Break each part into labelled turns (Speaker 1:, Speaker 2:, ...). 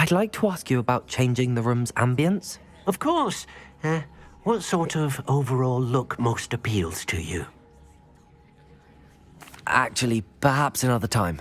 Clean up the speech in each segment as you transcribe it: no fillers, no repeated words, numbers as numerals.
Speaker 1: I'd like to ask you about changing the room's ambience.
Speaker 2: Of course. What sort of overall look most appeals to you?
Speaker 1: Actually, perhaps another time.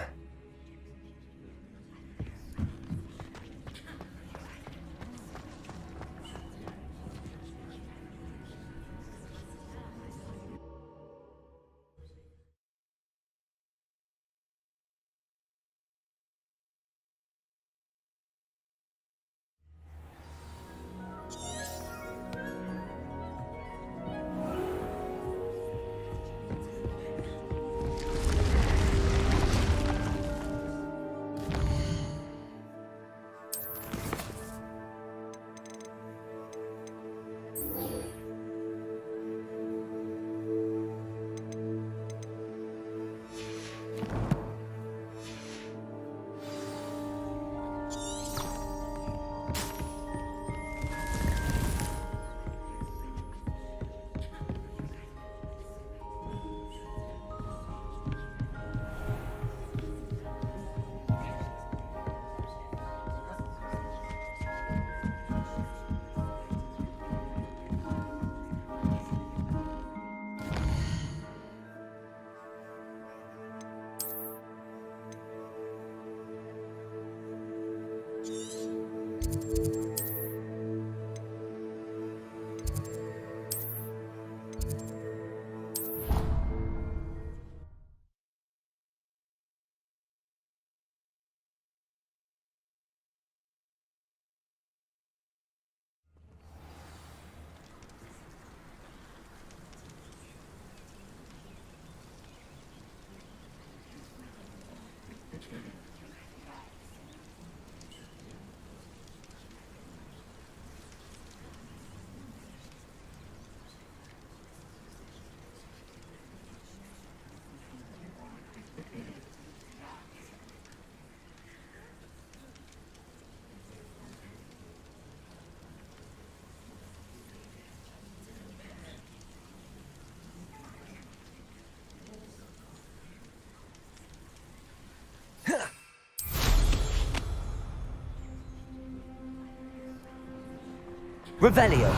Speaker 1: Revelio.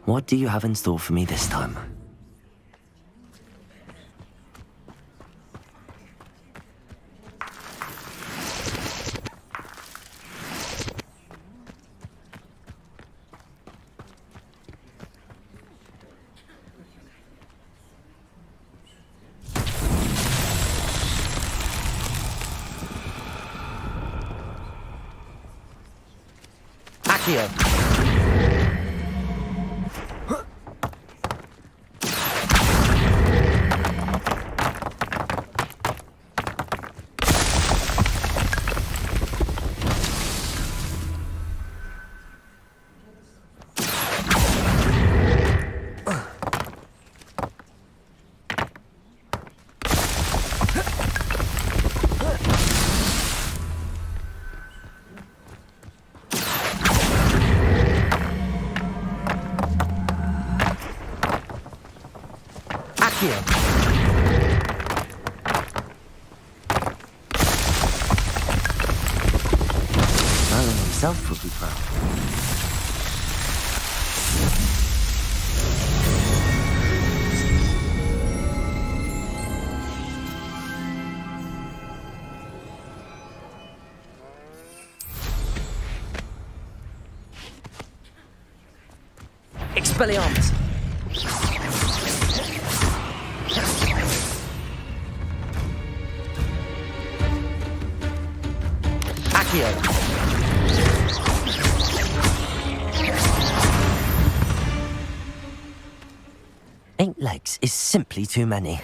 Speaker 1: What do you have in store for me this time? Accio. Accio. Merlin himself would be proud. Expelliarmus! Accio! Eight legs is simply too many.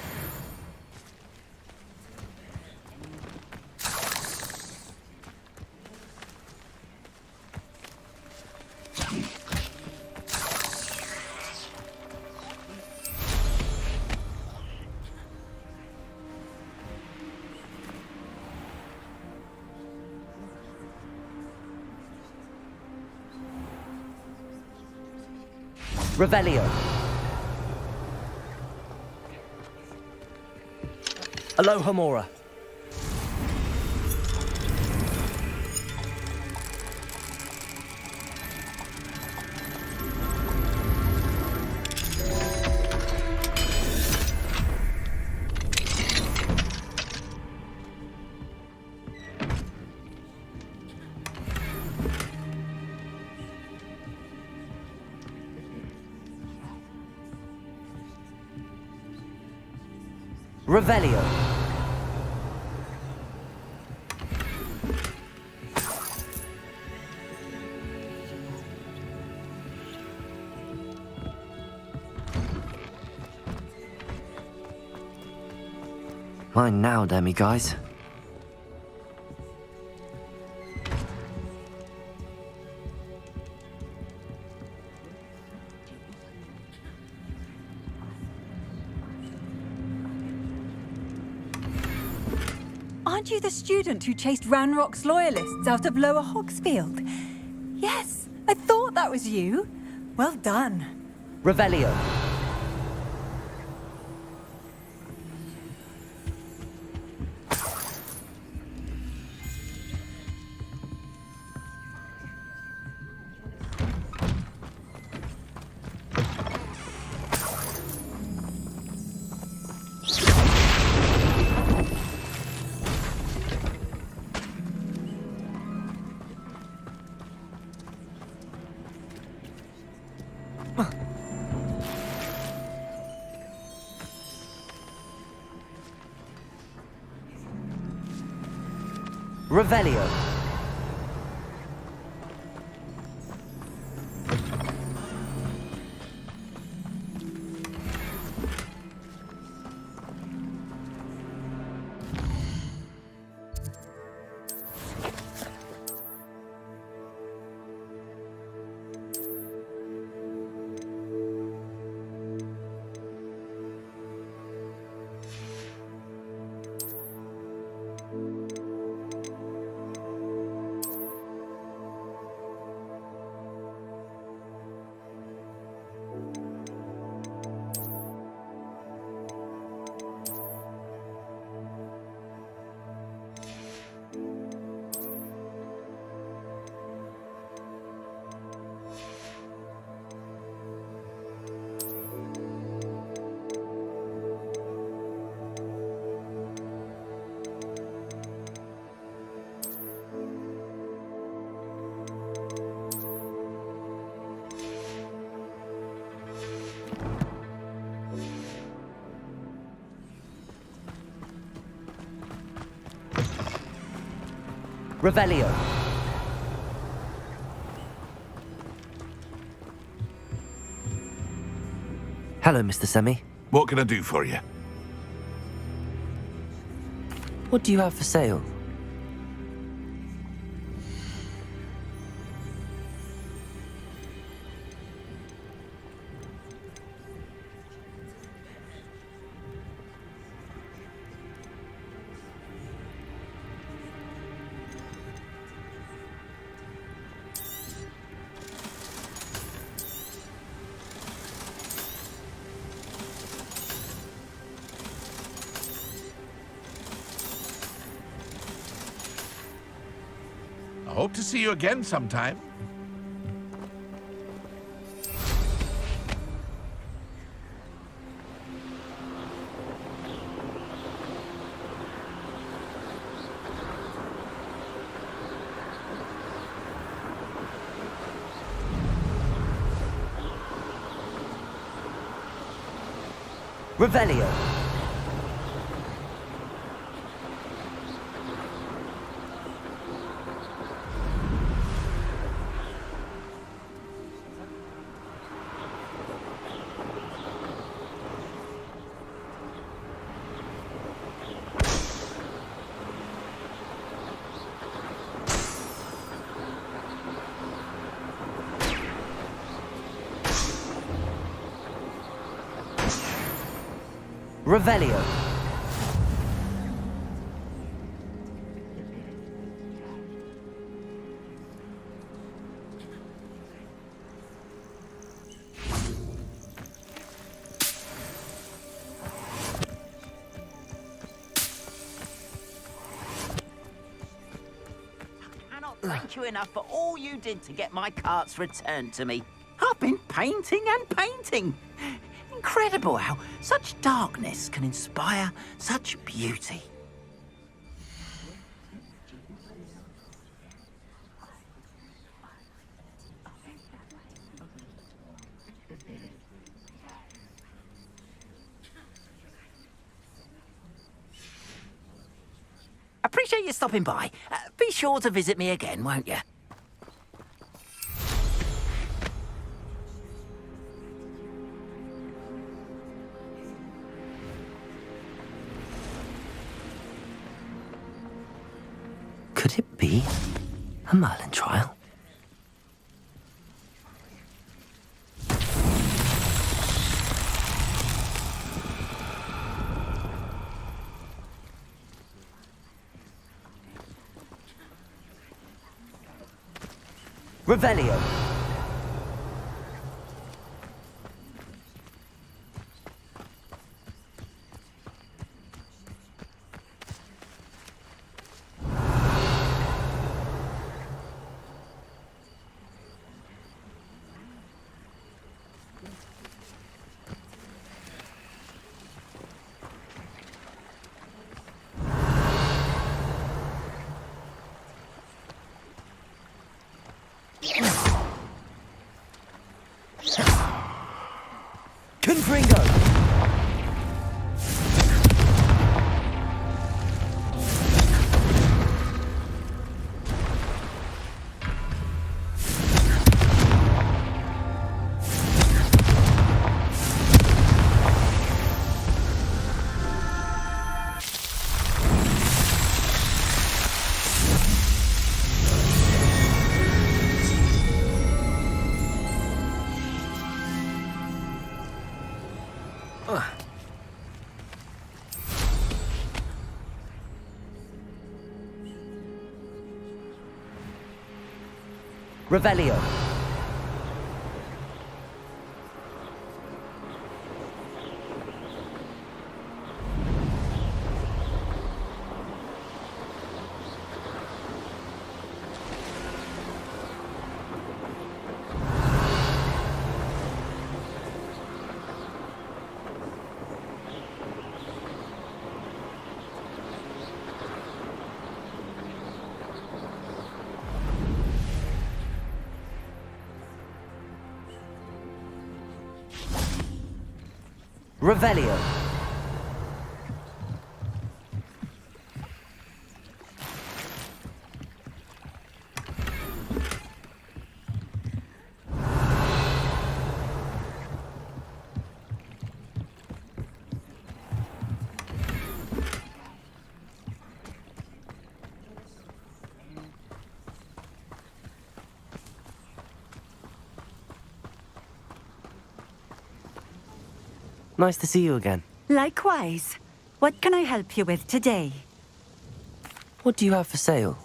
Speaker 1: Revelio. Alohomora. Revelio. Mine now, demiguise.
Speaker 3: Aren't you the student who chased Ranrock's loyalists out of Lower Hogsfield? Yes, I thought that was you. Well done.
Speaker 1: Revelio. Revelio. Revelio. Hello, Mr. Semi.
Speaker 4: What can I do for you?
Speaker 1: What do you have for sale?
Speaker 4: I hope to see you again sometime.
Speaker 1: Revelio. Revelio.
Speaker 5: thank you enough for all you did to get my carts returned to me. I've been painting and painting. Incredible how such darkness can inspire such beauty. Appreciate you stopping by. Be sure to visit me again, won't you?
Speaker 1: Could it be a Merlin trial? Revelio. Confringo! Revelio. Revelio. Nice to see you again.
Speaker 6: Likewise. What can I help you with today?
Speaker 1: What do you have for sale?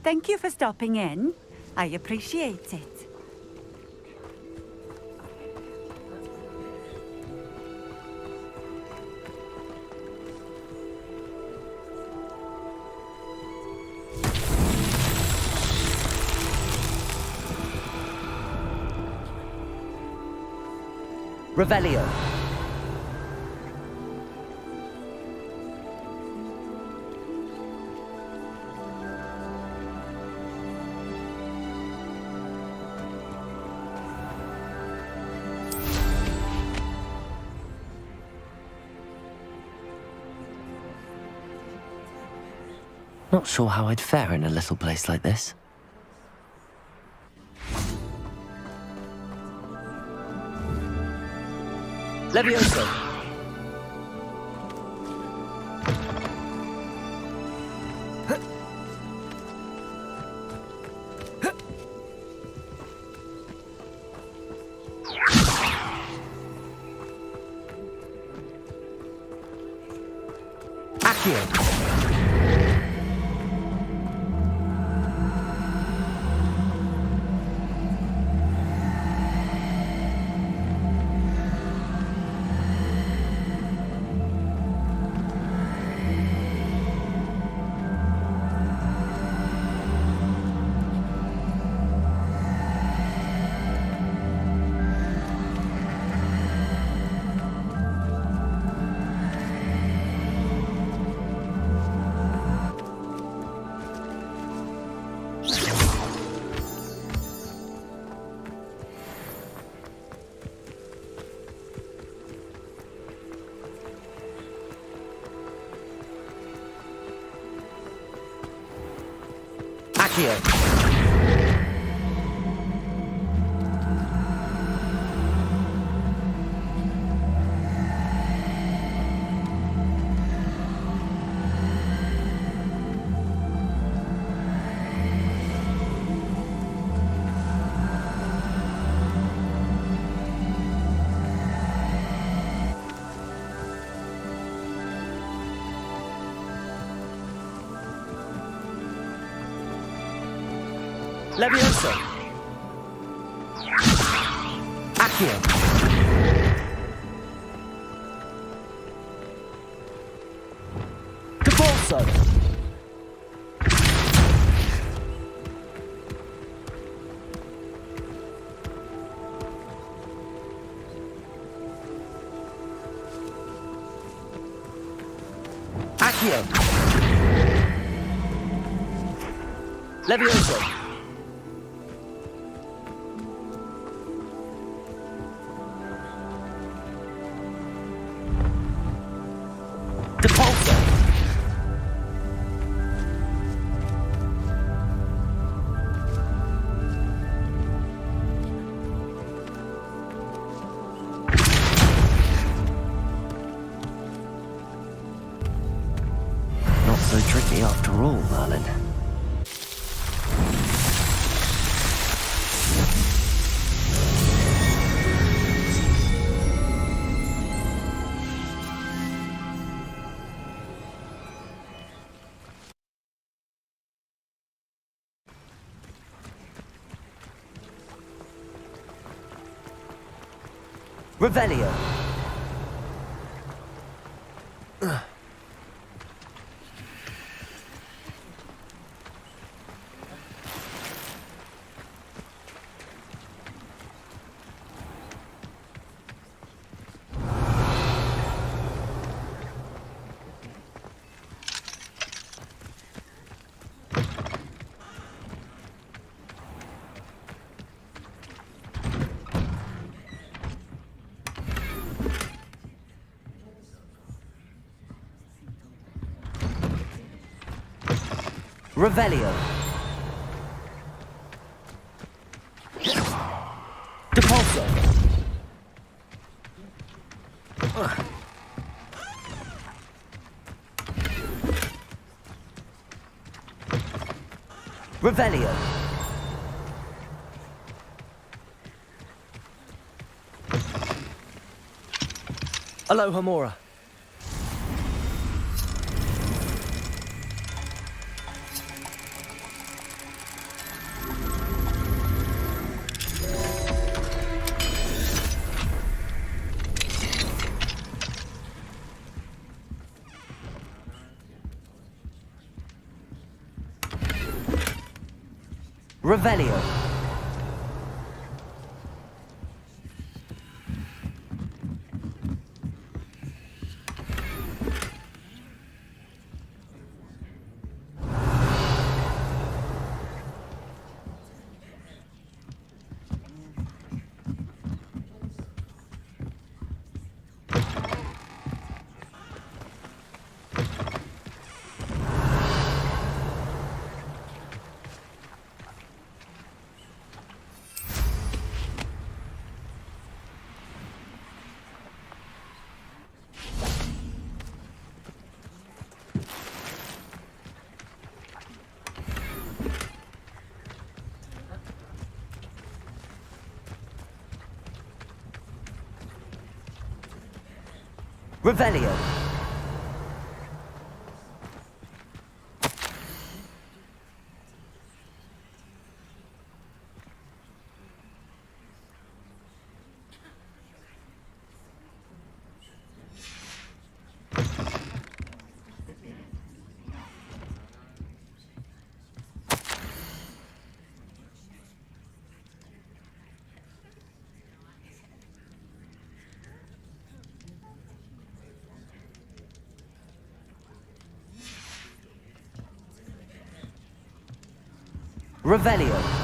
Speaker 6: Thank you for stopping in. I appreciate it.
Speaker 1: Revelio. Not sure how I'd fare in a little place like this. Levioso. Accio.
Speaker 7: Accio. Levioso. Accio. Capolso. Accio. Levioso. Depulso.
Speaker 1: Not so tricky after all, Merlin.
Speaker 7: Revelio. Revelio. Depulso. Revelio. Alohomora. Revelio. Revelio. Revelio.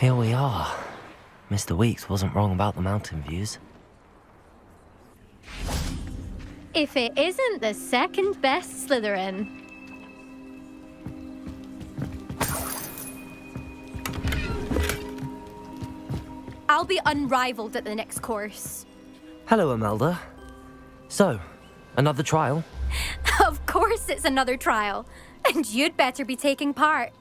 Speaker 1: Here we are. Mr. Weeks wasn't wrong about the mountain views.
Speaker 8: If it isn't the second best Slytherin. I'll be unrivaled at the next course.
Speaker 7: Hello, Imelda. So, another trial?
Speaker 8: Of course it's another trial. And you'd better be taking part.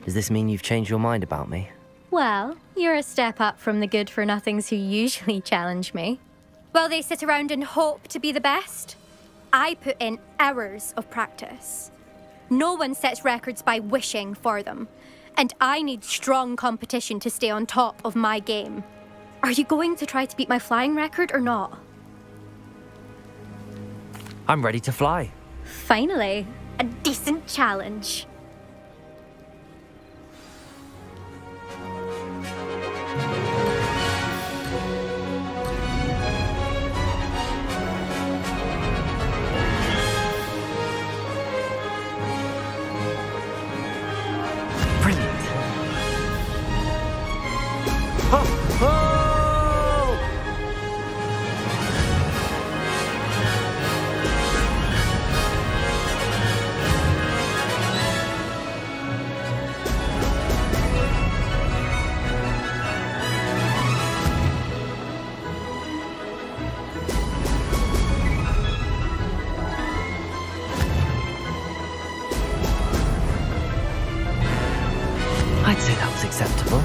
Speaker 7: Does this mean you've changed your mind about me?
Speaker 8: Well, you're a step up from the good-for-nothings who usually challenge me. Well, they sit around and hope to be the best. I put in hours of practice. No one sets records by wishing for them. And I need strong competition to stay on top of my game. Are you going to try to beat my flying record or not?
Speaker 7: I'm ready to fly.
Speaker 8: Finally, a decent challenge.
Speaker 7: Brilliant. Ho! Ho! I'd say that was acceptable.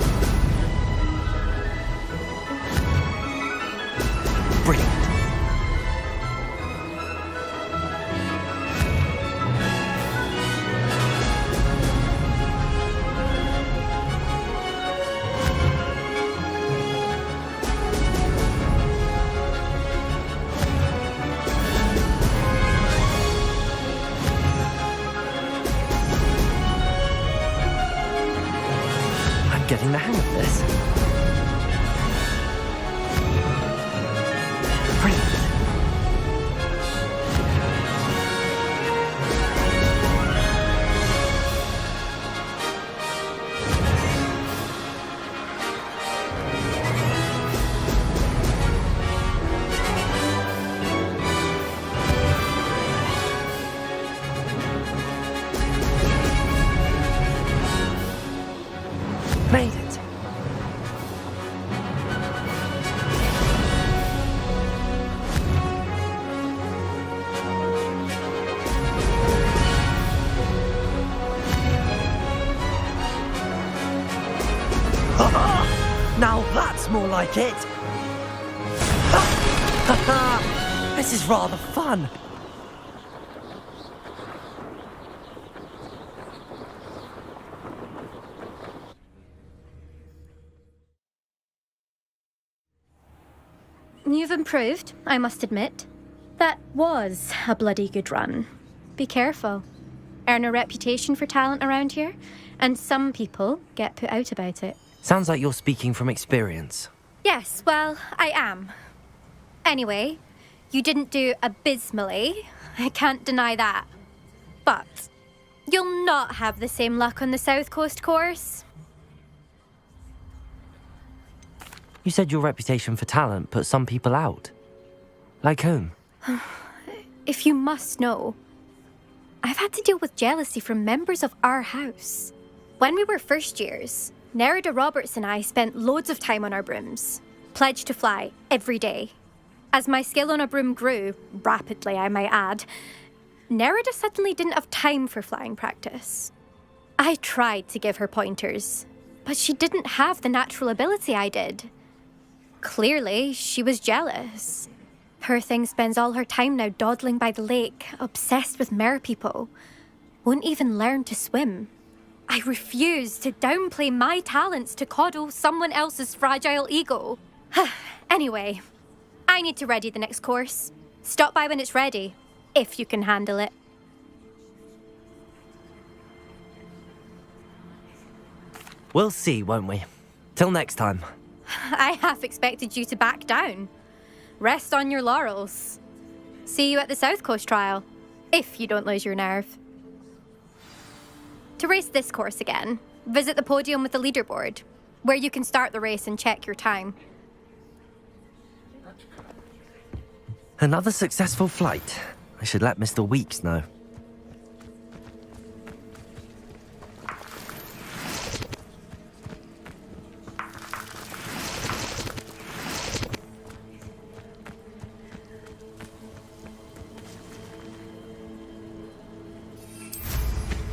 Speaker 7: Brilliant. I'm getting the hang of this. Brilliant. Made it. Now that's more like it. This is rather fun.
Speaker 8: You've improved, I must admit. That was a bloody good run. Be careful. Earn a reputation for talent around here, and some people get put out about it.
Speaker 7: Sounds like you're speaking from experience.
Speaker 8: Yes, well, I am. Anyway, you didn't do abysmally. I can't deny that. But you'll not have the same luck on the South Coast course.
Speaker 7: You said your reputation for talent put some people out. Like whom?
Speaker 8: If you must know, I've had to deal with jealousy from members of our house. When we were first years, Nerida Roberts and I spent loads of time on our brooms, pledged to fly every day. As my skill on a broom grew, rapidly I might add, Nerida suddenly didn't have time for flying practice. I tried to give her pointers, but she didn't have the natural ability I did. Clearly, she was jealous. Poor thing spends all her time now dawdling by the lake, obsessed with merpeople. Won't even learn to swim. I refuse to downplay my talents to coddle someone else's fragile ego. Anyway, I need to ready the next course. Stop by when it's ready, if you can handle it.
Speaker 7: We'll see, won't we? Till next time.
Speaker 8: I half expected you to back down. Rest on your laurels. See you at the South Coast trial, if you don't lose your nerve. To race this course again, Visit the podium with the leaderboard, where you can start the race and check your time.
Speaker 7: Another successful flight. I should let Mr. Weeks know.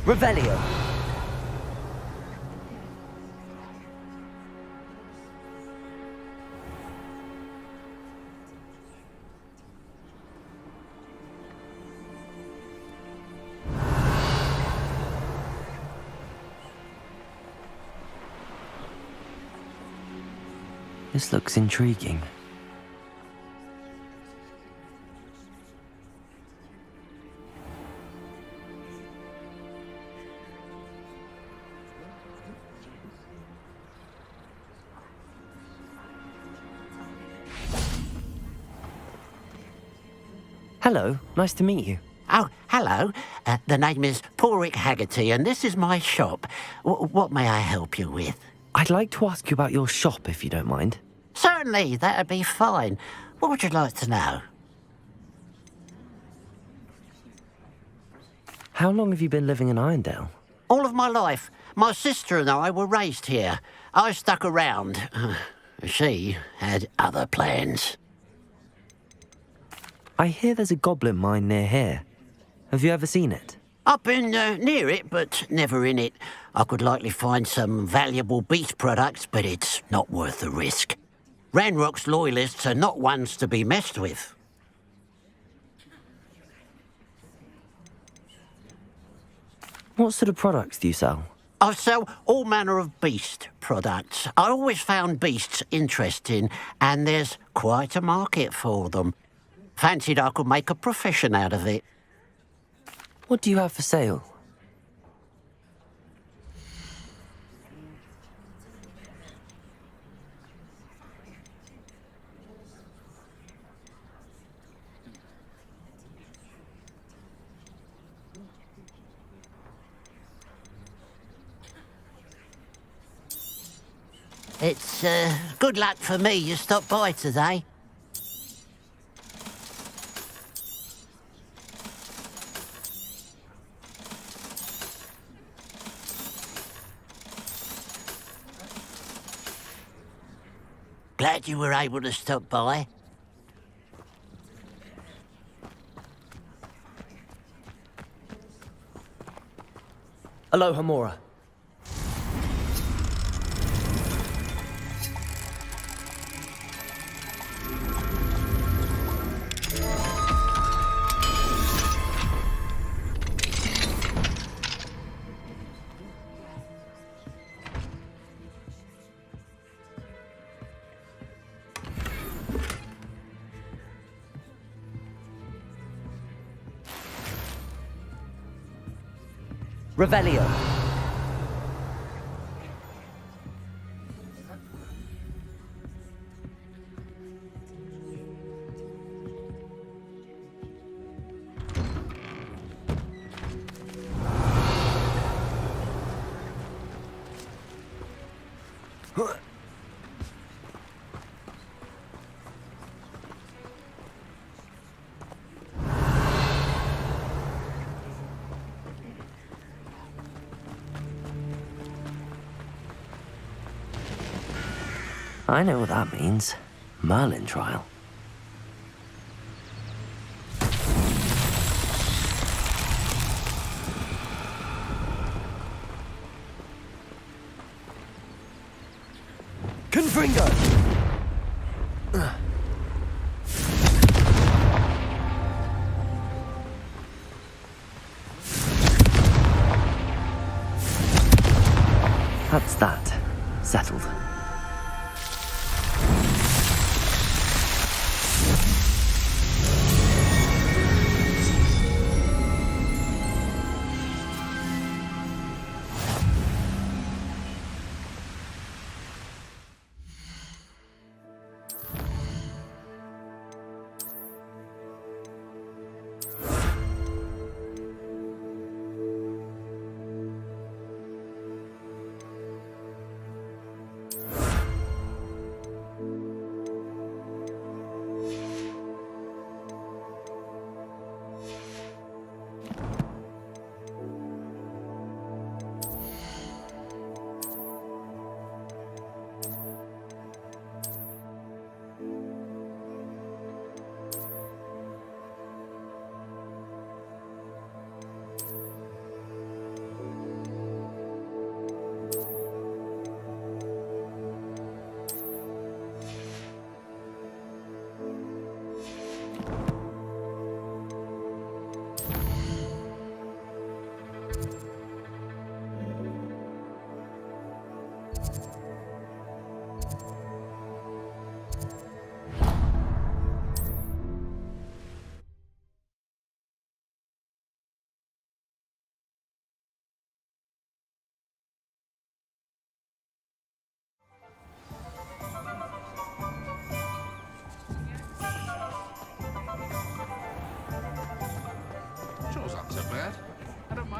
Speaker 7: Revelio. This looks intriguing. Hello, nice to meet you.
Speaker 2: Oh, hello. The name is Porrick Haggerty, and this is my shop. What may I help you with?
Speaker 7: I'd like to ask you about your shop, if you don't mind.
Speaker 2: Certainly, that'd be fine. What would you like to know?
Speaker 7: How long have you been living in Irondale?
Speaker 2: All of my life. My sister and I were raised here. I stuck around. She had other plans.
Speaker 7: I hear there's a goblin mine near here. Have you ever seen it?
Speaker 2: I've been near it, but never in it. I could likely find some valuable beast products, but it's not worth the risk. Ranrock's loyalists are not ones to be messed with.
Speaker 7: What sort of products do you sell?
Speaker 2: I sell all manner of beast products. I always found beasts interesting, and there's quite a market for them. Fancied I could make a profession out of it.
Speaker 7: What do you have for sale?
Speaker 2: It's good luck for me you stopped by today. Glad you were able to stop by.
Speaker 7: Aloha, Mora. Revelio. I know what that means. Merlin trial. Confringo! That's that. Settled.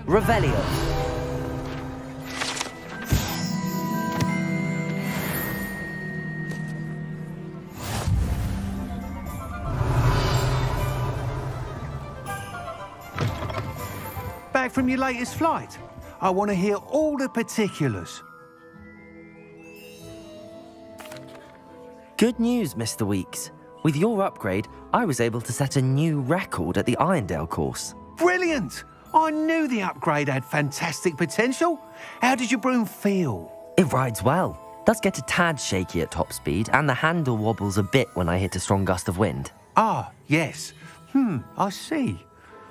Speaker 7: Revelio.
Speaker 9: Back from your latest flight? I want to hear all the particulars.
Speaker 7: Good news, Mr. Weeks. With your upgrade, I was able to set a new record at the Irondale course.
Speaker 9: Brilliant! I knew the upgrade had fantastic potential. How did your broom feel?
Speaker 7: It rides well. Does get a tad shaky at top speed, and the handle wobbles a bit when I hit a strong gust of wind.
Speaker 9: Ah, yes. I see.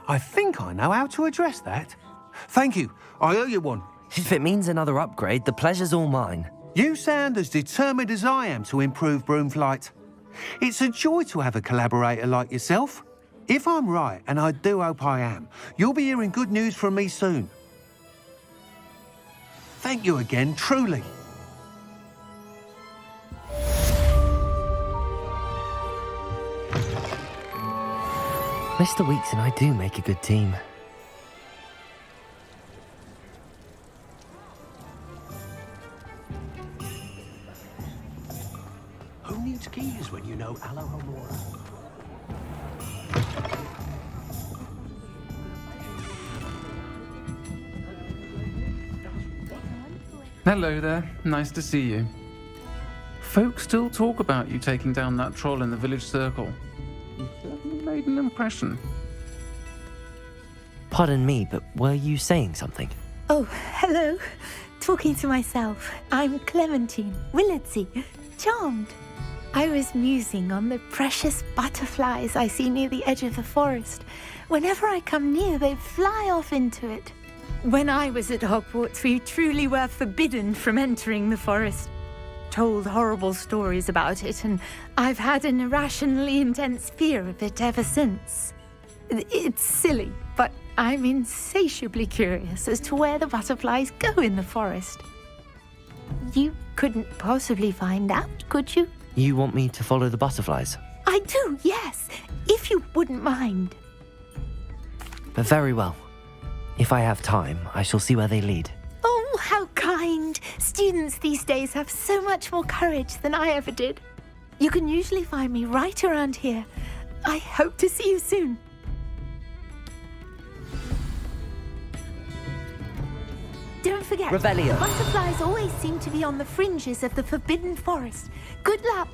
Speaker 9: I think I know how to address that. Thank you. I owe you one.
Speaker 7: If it means another upgrade, the pleasure's all mine.
Speaker 9: You sound as determined as I am to improve broom flight. It's a joy to have a collaborator like yourself. If I'm right, and I do hope I am, you'll be hearing good news from me soon. Thank you again, truly.
Speaker 7: Mr. Weeks and I do make a good team.
Speaker 9: Who needs keys when you know Alohomora?
Speaker 10: Hello there, nice to see you. Folks still talk about you taking down that troll in the village circle. You certainly made an impression.
Speaker 7: Pardon me, but were you saying something?
Speaker 11: Oh, hello. Talking to myself. I'm Clementine Willardsey. Charmed. I was musing on the precious butterflies I see near the edge of the forest. Whenever I come near, they fly off into it. When I was at Hogwarts, we truly were forbidden from entering the forest. Told horrible stories about it, and I've had an irrationally intense fear of it ever since. It's silly, but I'm insatiably curious as to where the butterflies go in the forest. You couldn't possibly find out, could you?
Speaker 7: You want me to follow the butterflies?
Speaker 11: I do, yes, if you wouldn't mind.
Speaker 7: But very well. If I have time, I shall see where they lead.
Speaker 11: Oh, how kind. Students these days have so much more courage than I ever did. You can usually find me right around here. I hope to see you soon. Don't forget,
Speaker 7: Revelio.
Speaker 11: Butterflies always seem to be on the fringes of the Forbidden Forest. Good luck.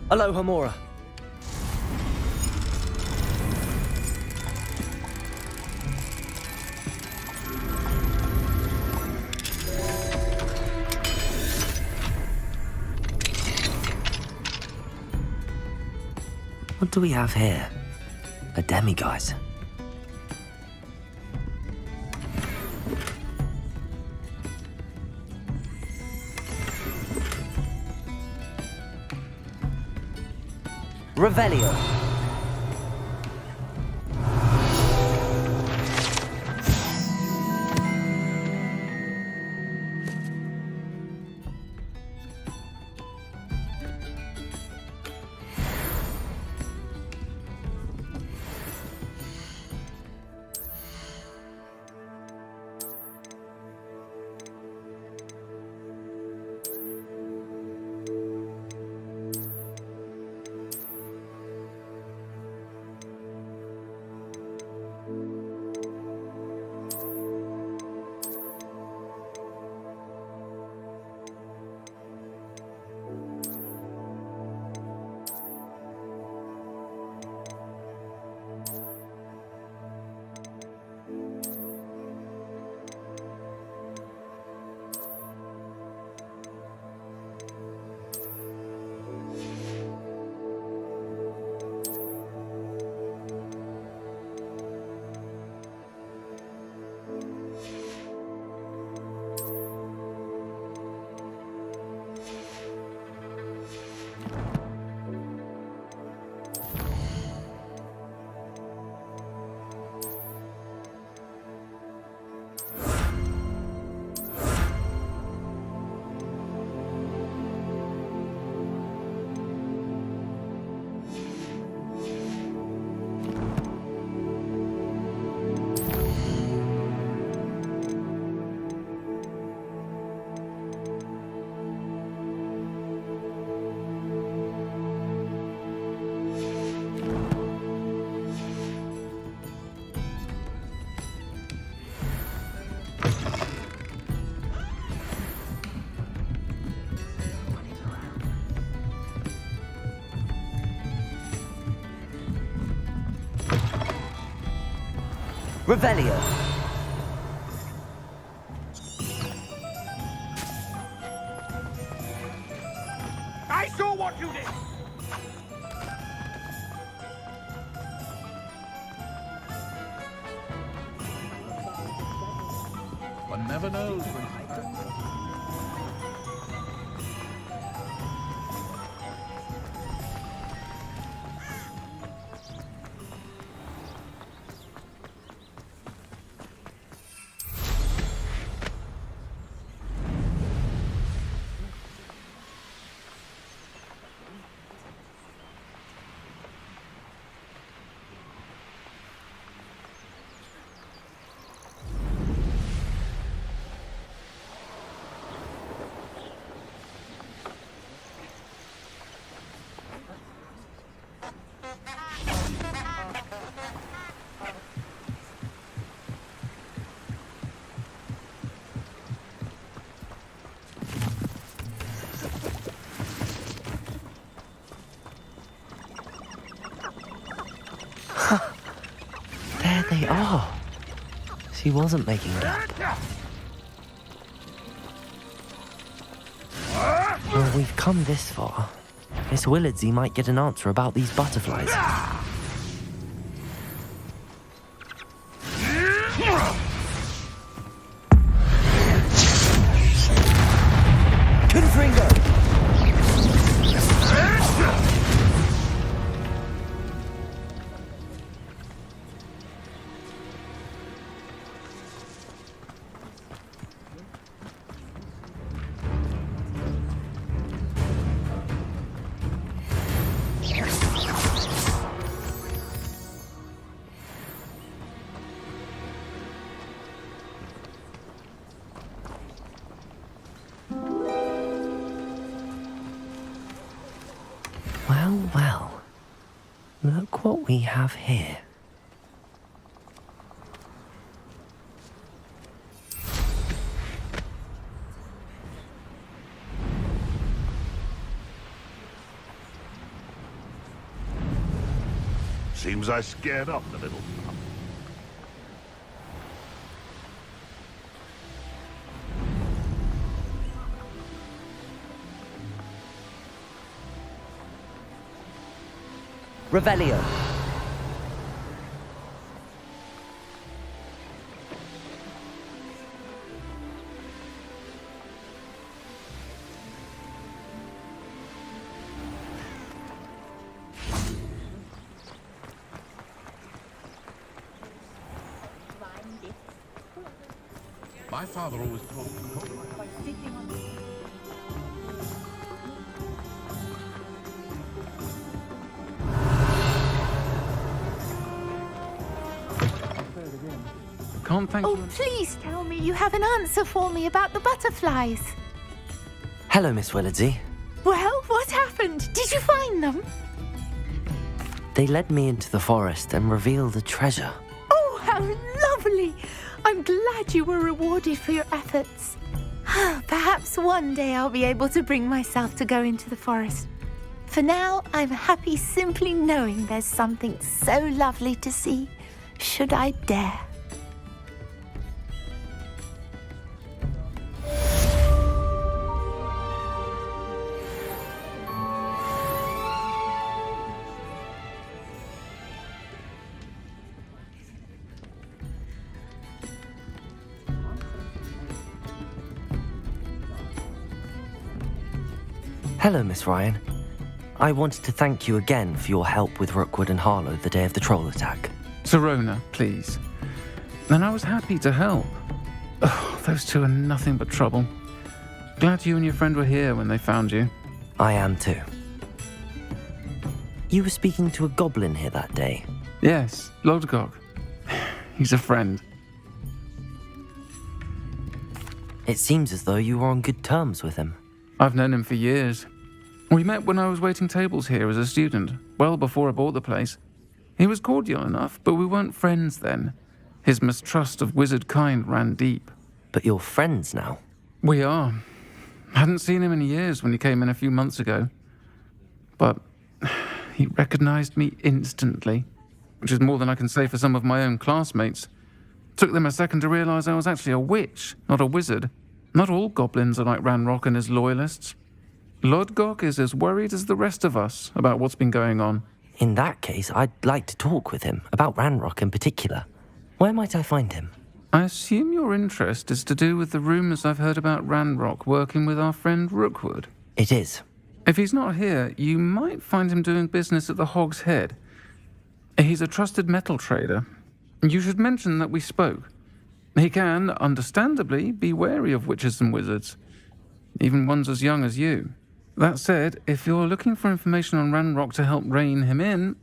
Speaker 7: Alohomora. What do we have here? A demiguise. Revelio. Revelio.
Speaker 9: I saw what you did!
Speaker 4: One never knows.
Speaker 7: There they are. She wasn't making it up. Well, we've come this far. Miss Willardsey might get an answer about these butterflies. Confringo! Well, well. Look what we have here.
Speaker 4: Seems I scared off the little pup.
Speaker 7: Revelio.
Speaker 4: My father always told me.
Speaker 10: Can't thank
Speaker 11: Oh,
Speaker 10: you.
Speaker 11: please tell me you have an answer for me about the butterflies.
Speaker 7: Hello, Miss Willardsey.
Speaker 11: Well, what happened? Did you find them?
Speaker 7: They led me into the forest and revealed a treasure.
Speaker 11: Oh, how lovely! I'm glad you were rewarded for your efforts. Perhaps one day I'll be able to bring myself to go into the forest. For now, I'm happy simply knowing there's something so lovely to see, should I dare.
Speaker 7: Hello, Miss Ryan. I wanted to thank you again for your help with Rookwood and Harlow the day of the troll attack.
Speaker 10: Sirona, please. And I was happy to help. Oh, those two are nothing but trouble. Glad you and your friend were here when they found you.
Speaker 7: I am too. You were speaking to a goblin here that day.
Speaker 10: Yes, Lodgok. He's a friend.
Speaker 7: It seems as though you were on good terms with him.
Speaker 10: I've known him for years. We met when I was waiting tables here as a student, well before I bought the place. He was cordial enough, but we weren't friends then. His mistrust of wizard kind ran deep.
Speaker 7: But you're friends now?
Speaker 10: We are. Hadn't seen him in years when he came in a few months ago. But he recognized me instantly, which is more than I can say for some of my own classmates. Took them a second to realise I was actually a witch, not a wizard. Not all goblins are like Ranrock and his loyalists. Lodgok is as worried as the rest of us about what's been going on.
Speaker 7: In that case, I'd like to talk with him, about Ranrock in particular. Where might I find him?
Speaker 10: I assume your interest is to do with the rumours I've heard about Ranrock working with our friend Rookwood.
Speaker 7: It is.
Speaker 10: If he's not here, you might find him doing business at the Hog's Head. He's a trusted metal trader. You should mention that we spoke. He can, understandably, be wary of witches and wizards, even ones as young as you. That said, if you're looking for information on Ranrock to help rein him in,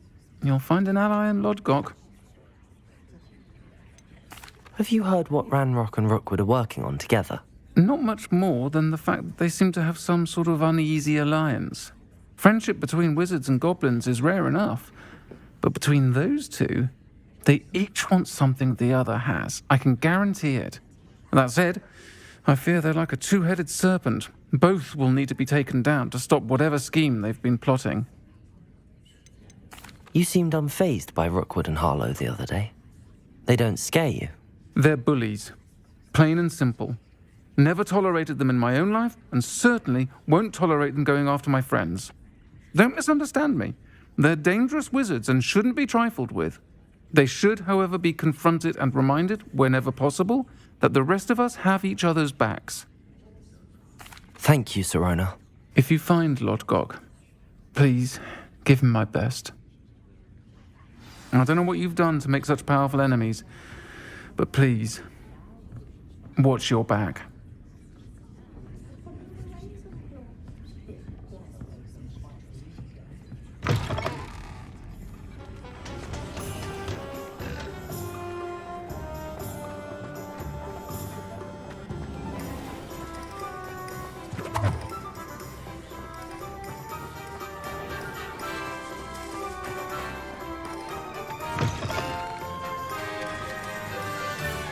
Speaker 10: you'll find an ally in Lodgok.
Speaker 7: Have you heard what Ranrock and Rookwood are working on together?
Speaker 10: Not much more than the fact that they seem to have some sort of uneasy alliance. Friendship between wizards and goblins is rare enough, but between those two, they each want something the other has. I can guarantee it. That said, I fear they're like a two-headed serpent. Both will need to be taken down to stop whatever scheme they've been plotting.
Speaker 7: You seemed unfazed by Rookwood and Harlow the other day. They don't scare you.
Speaker 10: They're bullies. Plain and simple. Never tolerated them in my own life, and certainly won't tolerate them going after my friends. Don't misunderstand me. They're dangerous wizards and shouldn't be trifled with. They should, however, be confronted and reminded, whenever possible, that the rest of us have each other's backs.
Speaker 7: Thank you, Sirona.
Speaker 10: If you find Lodgok, please give him my best. I don't know what you've done to make such powerful enemies, but please, watch your back.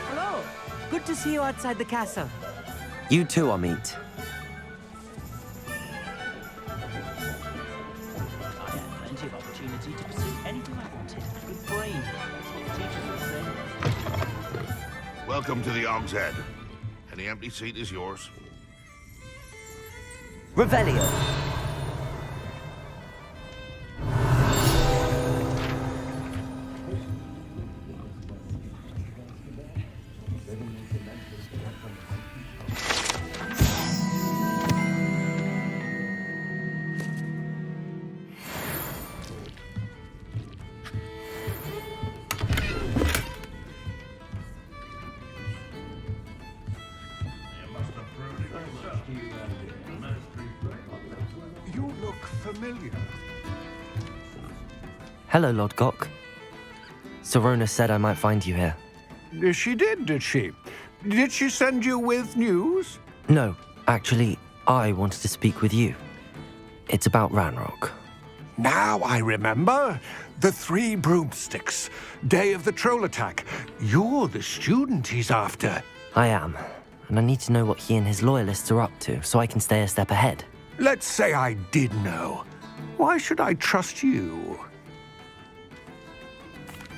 Speaker 5: Hello. Good to see you outside the castle.
Speaker 7: You too, Amit.
Speaker 5: I had plenty of opportunity to pursue anything I wanted. Good brain. That's what the teachers would say.
Speaker 4: Welcome to the Hog's Head. Any empty seat is yours.
Speaker 7: Revelio.
Speaker 9: You look familiar.
Speaker 7: Hello, Lodgok. Sirona said I might find you here.
Speaker 9: She did she? Did she send you with news?
Speaker 7: No, actually, I wanted to speak with you. It's about Ranrock.
Speaker 9: Now I remember. The 3 broomsticks. Day of the troll attack. You're the student he's after.
Speaker 7: I am, and I need to know what he and his loyalists are up to so I can stay a step ahead.
Speaker 9: Let's say I did know. Why should I trust you?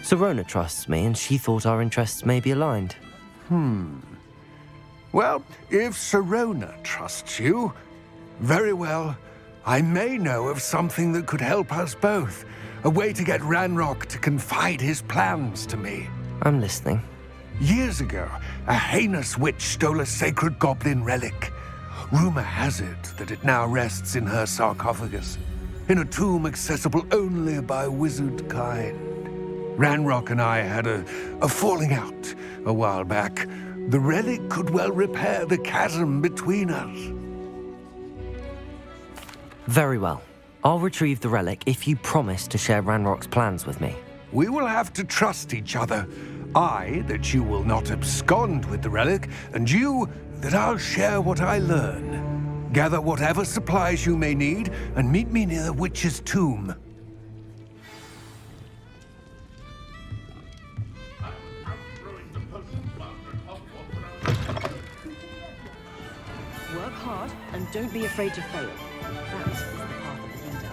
Speaker 7: Sirona trusts me, and she thought our interests may be aligned.
Speaker 9: Well, if Sirona trusts you, very well. I may know of something that could help us both. A way to get Ranrock to confide his plans to me.
Speaker 7: I'm listening.
Speaker 9: Years ago, a heinous witch stole a sacred goblin relic. Rumor has it that it now rests in her sarcophagus, in a tomb accessible only by wizard kind. Ranrock and I had a falling out a while back. The relic could well repair the chasm between us.
Speaker 7: Very well. I'll retrieve the relic if you promise to share Ranrock's plans with me.
Speaker 9: We will have to trust each other. I, that you will not abscond with the relic, and you, that I'll share what I learn. Gather whatever supplies you may need, and meet me near the witch's tomb.
Speaker 12: Work hard and don't be afraid to fail. That is the path of the leader.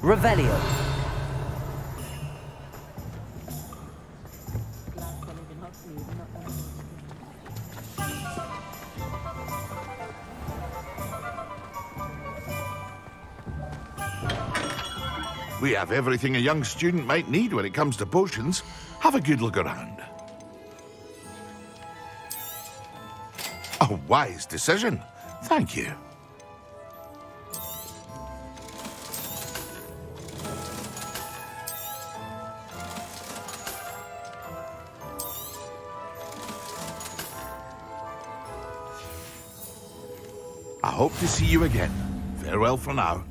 Speaker 7: Revelio.
Speaker 4: We have everything a young student might need when it comes to potions. Have a good look around. A wise decision. Thank you. I hope to see you again. Farewell for now.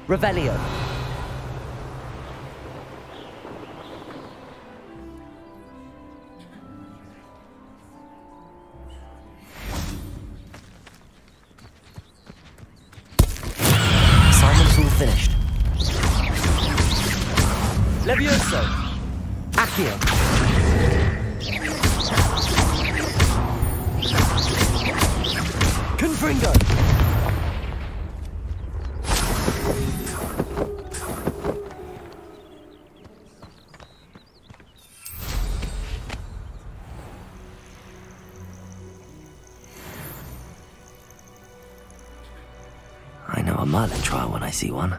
Speaker 4: Revelio. Simon's all finished. Levioso. Accio. Confringo.
Speaker 1: I know a Merlin trial when I see one.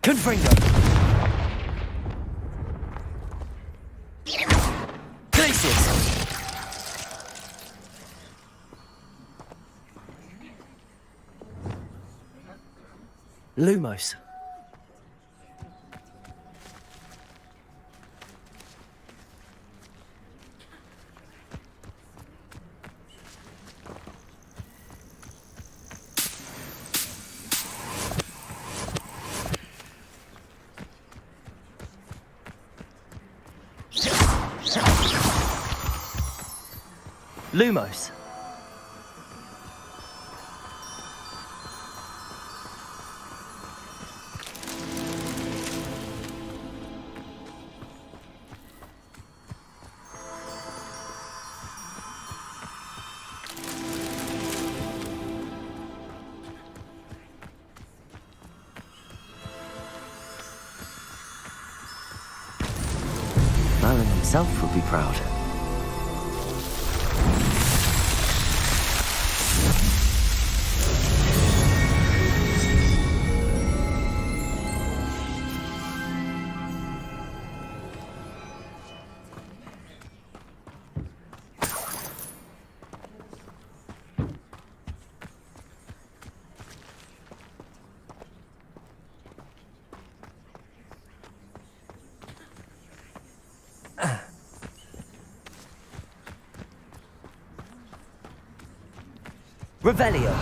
Speaker 7: Confringo. Glacius. Lumos. Lumos.
Speaker 1: Merlin himself would be proud.
Speaker 7: Revelio.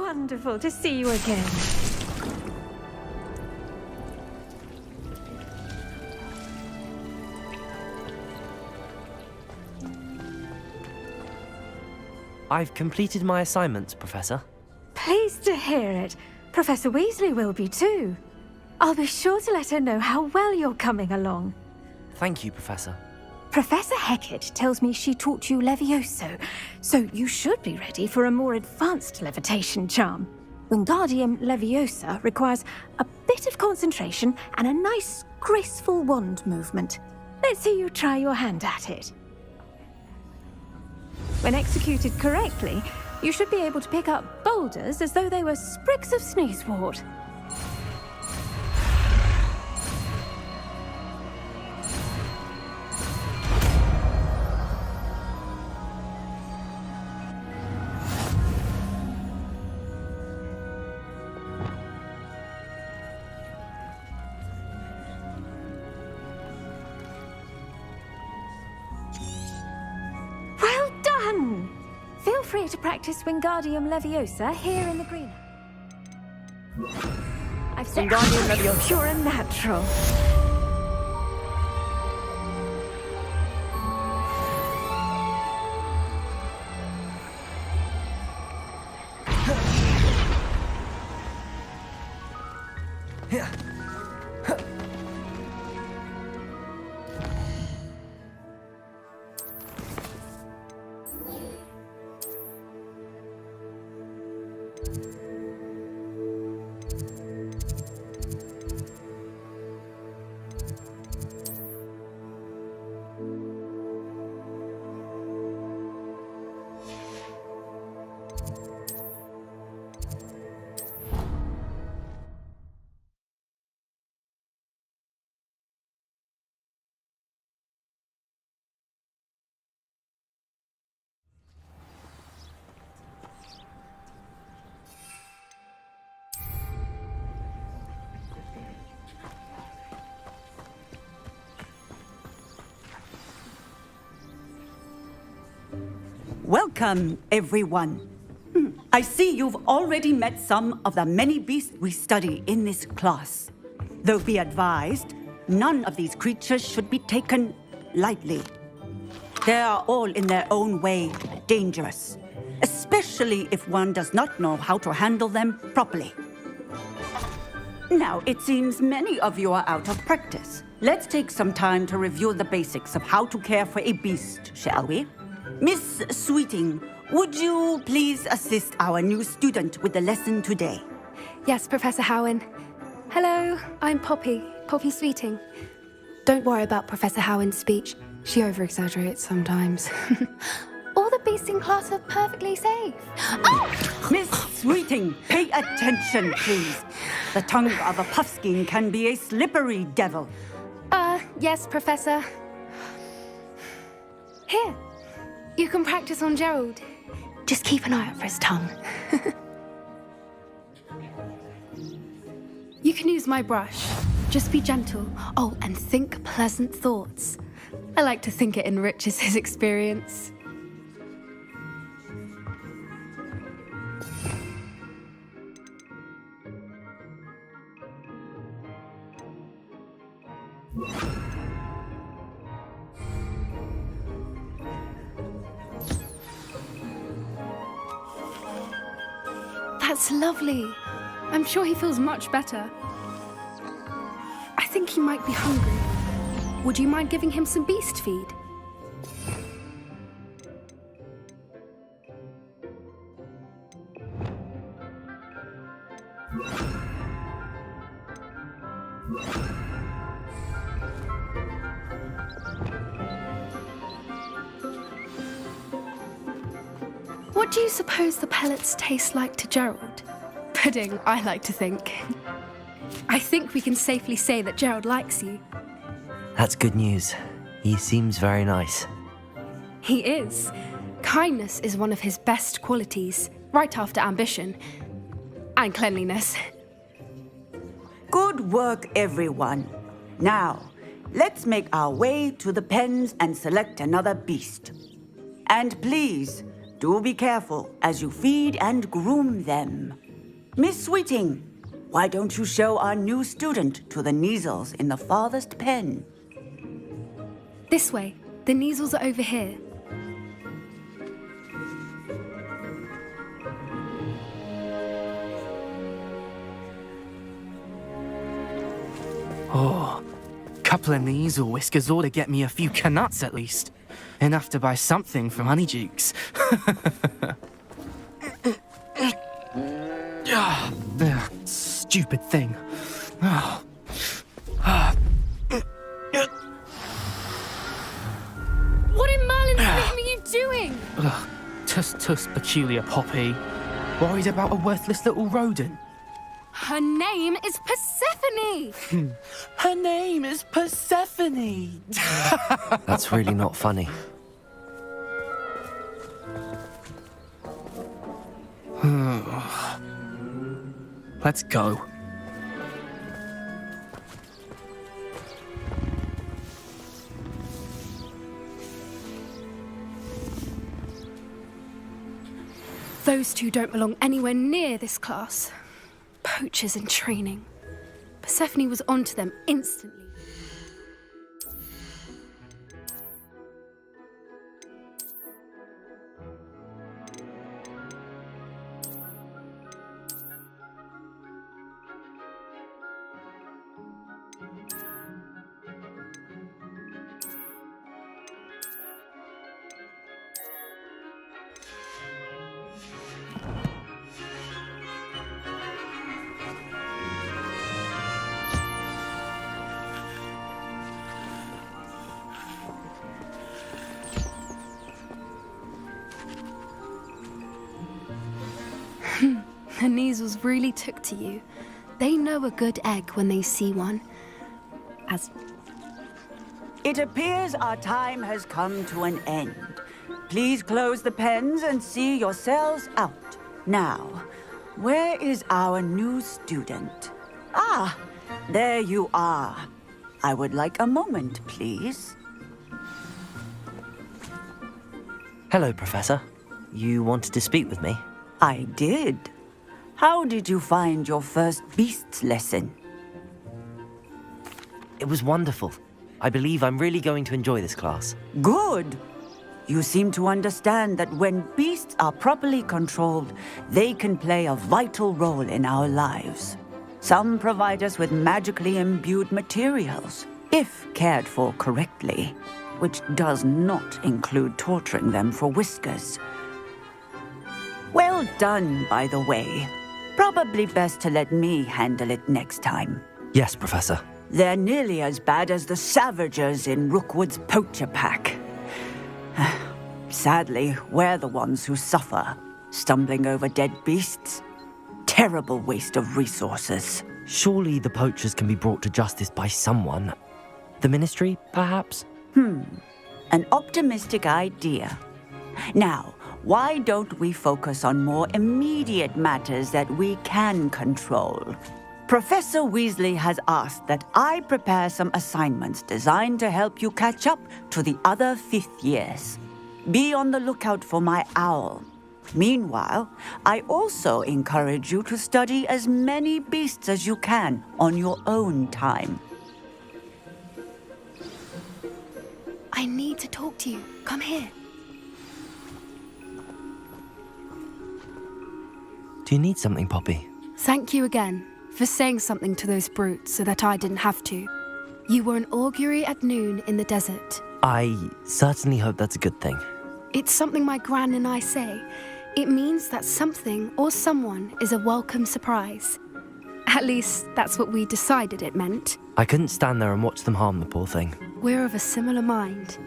Speaker 11: wonderful to see you again.
Speaker 7: I've completed my assignments, Professor.
Speaker 11: Pleased to hear it. Professor Weasley will be too. I'll be sure to let her know how well you're coming along.
Speaker 7: Thank you, Professor.
Speaker 11: Professor Hecat tells me she taught you Levioso, so you should be ready for a more advanced levitation charm. Wingardium Leviosa requires a bit of concentration and a nice, graceful wand movement. Let's see you try your hand at it. When executed correctly, you should be able to pick up boulders as though they were sprigs of sneezewort. Well done! Feel free to practice Wingardium Leviosa here in the green. I've said
Speaker 5: Wingardium Leviosa.
Speaker 11: Pure and natural.
Speaker 6: Welcome, everyone. I see you've already met some of the many beasts we study in this class. Though be advised, none of these creatures should be taken lightly. They are all in their own way dangerous, especially if one does not know how to handle them properly. Now, it seems many of you are out of practice. Let's take some time to review the basics of how to care for a beast, shall we? Miss Sweeting, would you please assist our new student with the lesson today?
Speaker 13: Yes, Professor Howen. Hello, I'm Poppy Sweeting. Don't worry about Professor Howen's speech. She over-exaggerates sometimes. All the beasts in class are perfectly safe. Oh!
Speaker 6: Miss Sweeting, pay attention, please. The tongue of a puffskein can be a slippery devil.
Speaker 13: Yes, Professor. Here, you can practice on Gerald. Just keep an eye out for his tongue. You can use my brush. Just be gentle. Oh, and think pleasant thoughts. I like to think it enriches his experience. That's lovely. I'm sure he feels much better. I think he might be hungry. Would you mind giving him some beast feed? What do you suppose the pellets taste like to Gerald? Pudding, I like to think. I think we can safely say that Gerald likes you.
Speaker 7: That's good news. He seems very nice.
Speaker 13: He is. Kindness is one of his best qualities, right after ambition. And cleanliness.
Speaker 6: Good work, everyone. Now, let's make our way to the pens and select another beast. And please, do be careful as you feed and groom them. Miss Sweeting, why don't you show our new student to the Kneazles in the farthest pen?
Speaker 13: This way. The Kneazles are over here.
Speaker 14: Oh, couple of Kneazle whiskers ought to get me a few canuts at least. Enough to buy something from Honeydukes. Stupid thing. Oh.
Speaker 13: What in Merlin's name are you doing?
Speaker 14: Tuss, peculiar Poppy. Worried about a worthless little rodent?
Speaker 13: Her name is Persephone!
Speaker 14: Her name is Persephone!
Speaker 7: That's really not funny.
Speaker 14: Let's go.
Speaker 13: Those two don't belong anywhere near this class. Poachers in training. Persephone was onto them instantly. The Kneazles really took to you. They know a good egg when they see one.
Speaker 6: It appears our time has come to an end. Please close the pens and see yourselves out. Now, where is our new student? Ah, there you are. I would like a moment, please.
Speaker 7: Hello, Professor. You wanted to speak with me?
Speaker 6: I did. How did you find your first beasts lesson?
Speaker 7: It was wonderful. I believe I'm really going to enjoy this class.
Speaker 6: Good. You seem to understand that when beasts are properly controlled, they can play a vital role in our lives. Some provide us with magically imbued materials, if cared for correctly, which does not include torturing them for whiskers. Well done, by the way. Probably best to let me handle it next time.
Speaker 7: Yes, Professor.
Speaker 6: They're nearly as bad as the Savagers in Rookwood's poacher pack. Sadly, we're the ones who suffer, stumbling over dead beasts. Terrible waste of resources.
Speaker 7: Surely the poachers can be brought to justice by someone. The Ministry, perhaps?
Speaker 6: An optimistic idea. Now, why don't we focus on more immediate matters that we can control? Professor Weasley has asked that I prepare some assignments designed to help you catch up to the other 5th years. Be on the lookout for my owl. Meanwhile, I also encourage you to study as many beasts as you can on your own time.
Speaker 13: I need to talk to you. Come here.
Speaker 7: Do you need something, Poppy?
Speaker 13: Thank you again for saying something to those brutes so that I didn't have to. You were an augury at noon in the desert.
Speaker 7: I certainly hope that's a good thing.
Speaker 13: It's something my gran and I say. It means that something or someone is a welcome surprise. At least, that's what we decided it meant.
Speaker 7: I couldn't stand there and watch them harm the poor thing.
Speaker 13: We're of a similar mind.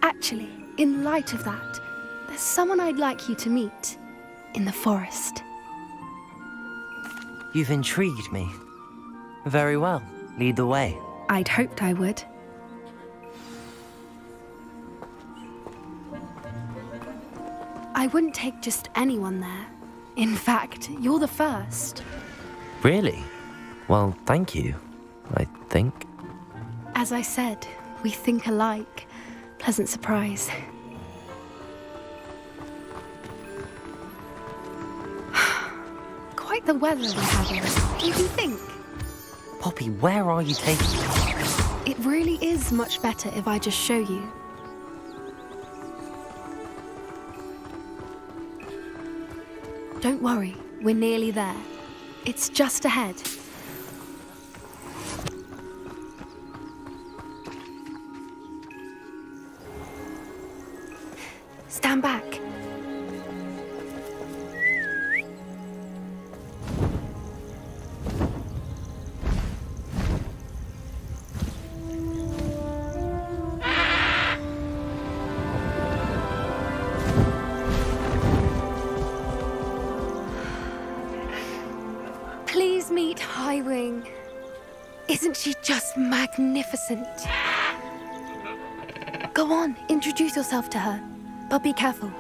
Speaker 13: Actually, in light of that, there's someone I'd like you to meet. In the forest.
Speaker 7: You've intrigued me. Very well. Lead the way.
Speaker 13: I'd hoped I would. I wouldn't take just anyone there. In fact, you're the first.
Speaker 7: Really? Well, thank you, I think.
Speaker 13: As I said, we think alike. Pleasant surprise. the weather we're having? What do you think?
Speaker 7: Poppy, where are you taking me?
Speaker 13: It really is much better if I just show you. Don't worry, we're nearly there. It's just ahead. Stand back. Please meet Highwing. Isn't she just magnificent? Go on, introduce yourself to her. But be careful.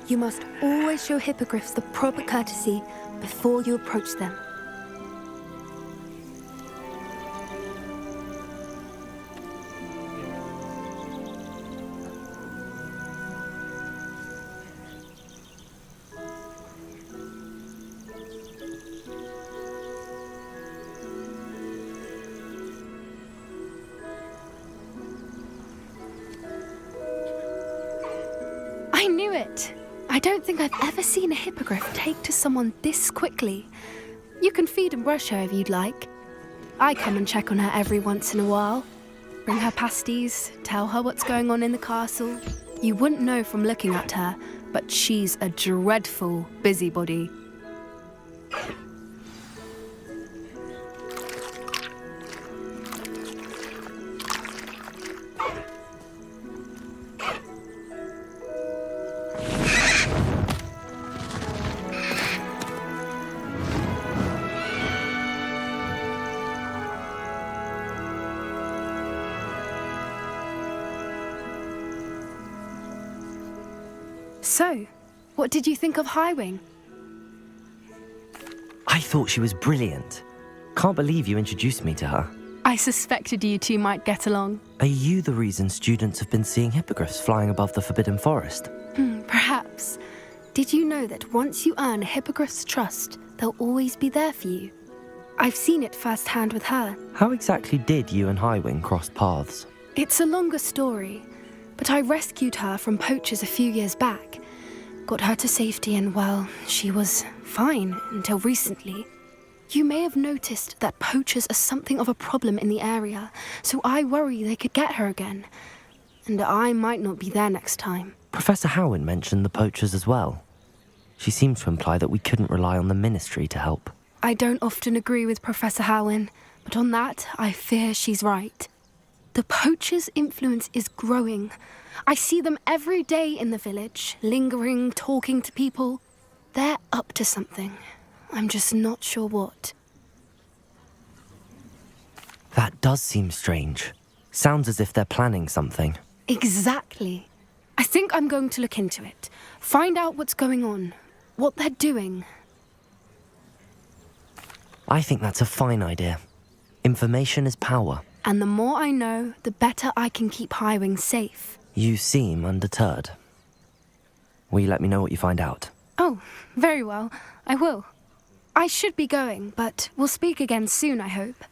Speaker 13: You must always show hippogriffs the proper courtesy before you approach them. I knew it! I don't think I've ever seen a hippogriff take to someone this quickly. You can feed and brush her if you'd like. I come and check on her every once in a while. Bring her pasties, tell her what's going on in the castle. You wouldn't know from looking at her, but she's a dreadful busybody. So, what did you think of Highwing?
Speaker 7: I thought she was brilliant. Can't believe you introduced me to her.
Speaker 13: I suspected you two might get along.
Speaker 7: Are you the reason students have been seeing hippogriffs flying above the Forbidden Forest?
Speaker 13: Perhaps. Did you know that once you earn a hippogriff's trust, they'll always be there for you? I've seen it firsthand with her.
Speaker 7: How exactly did you and Highwing cross paths?
Speaker 13: It's a longer story, but I rescued her from poachers a few years back. Got her to safety and, well, she was fine until recently. You may have noticed that poachers are something of a problem in the area, so I worry they could get her again. And I might not be there next time.
Speaker 7: Professor Howin mentioned the poachers as well. She seemed to imply that we couldn't rely on the Ministry to help.
Speaker 13: I don't often agree with Professor Howin, but on that, I fear she's right. The poachers' influence is growing. I see them every day in the village, lingering, talking to people. They're up to something. I'm just not sure what.
Speaker 7: That does seem strange. Sounds as if they're planning something.
Speaker 13: Exactly. I think I'm going to look into it. Find out what's going on, what they're doing.
Speaker 7: I think that's a fine idea. Information is power.
Speaker 13: And the more I know, the better I can keep Highwing safe.
Speaker 7: You seem undeterred. Will you let me know what you find out?
Speaker 13: Oh, very well. I will. I should be going, but we'll speak again soon, I hope.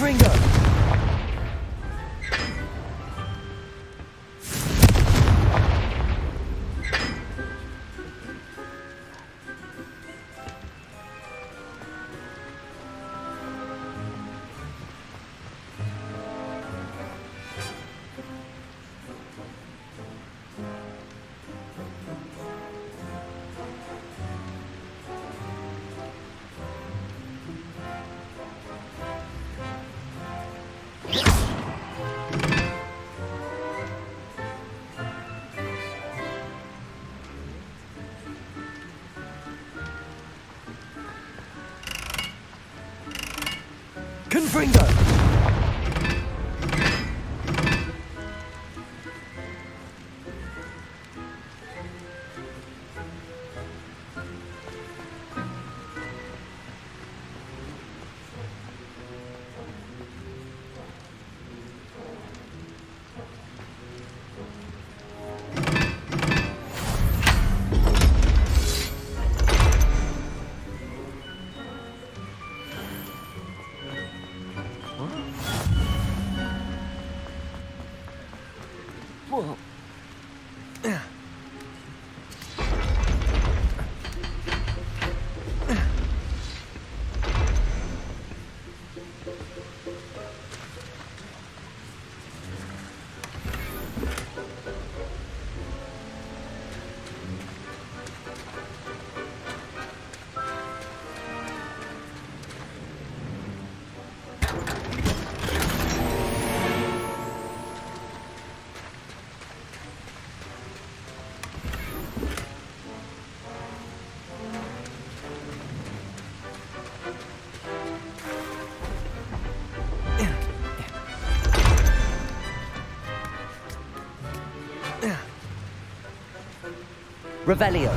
Speaker 15: Confringo! Confringo! Whoa.
Speaker 7: Revelio.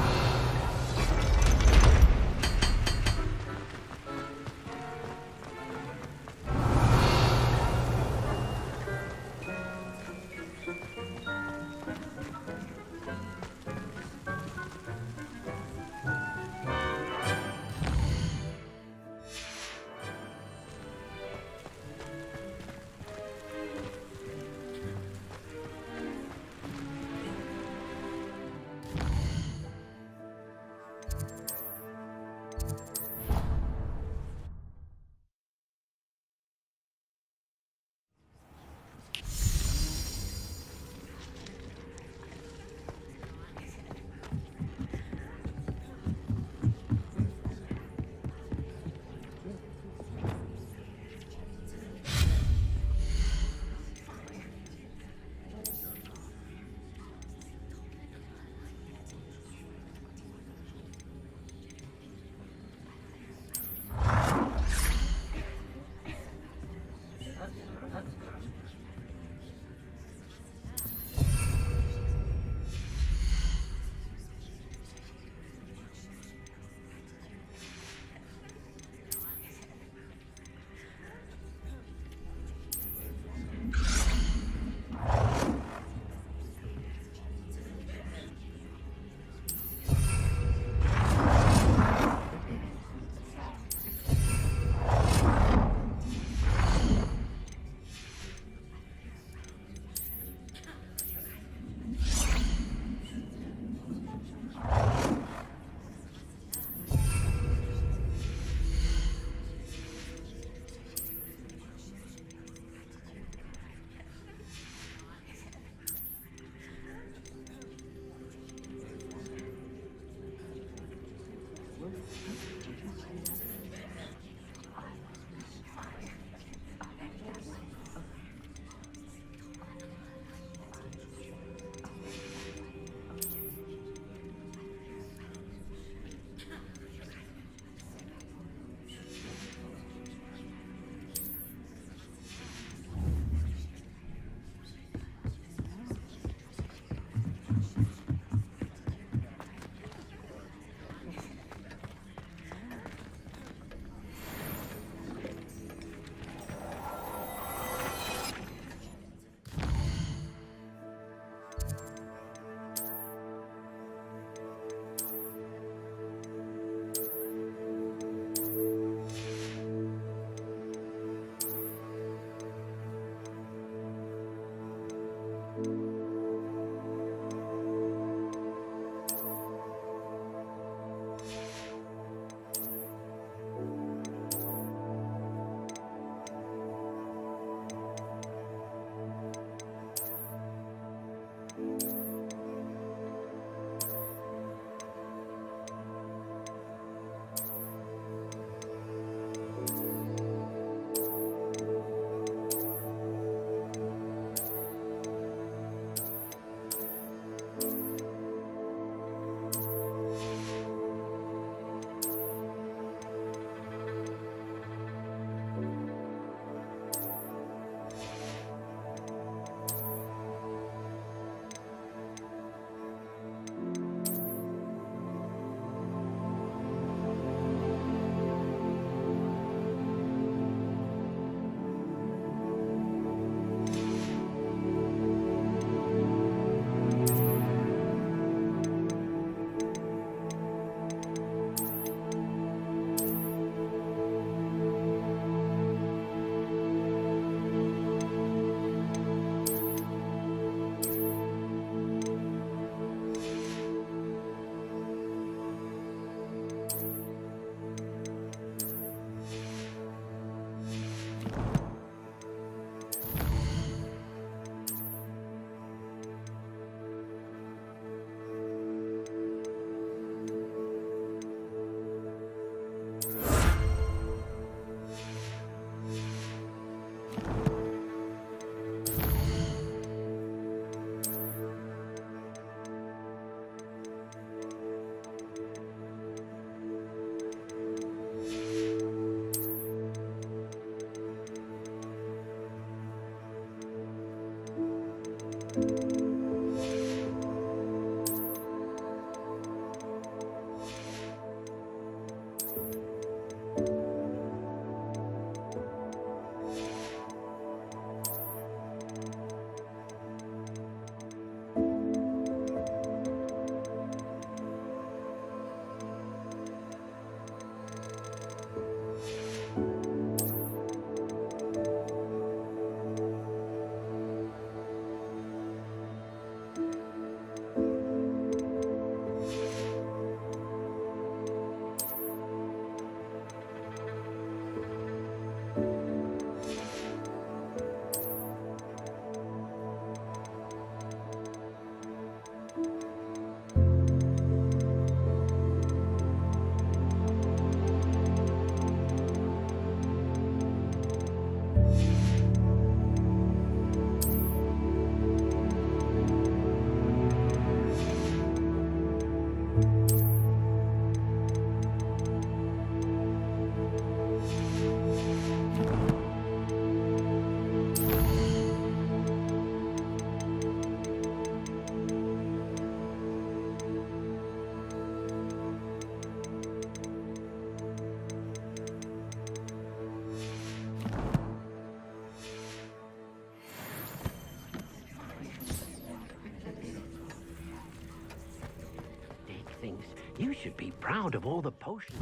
Speaker 2: Things. You should be proud of all the potions.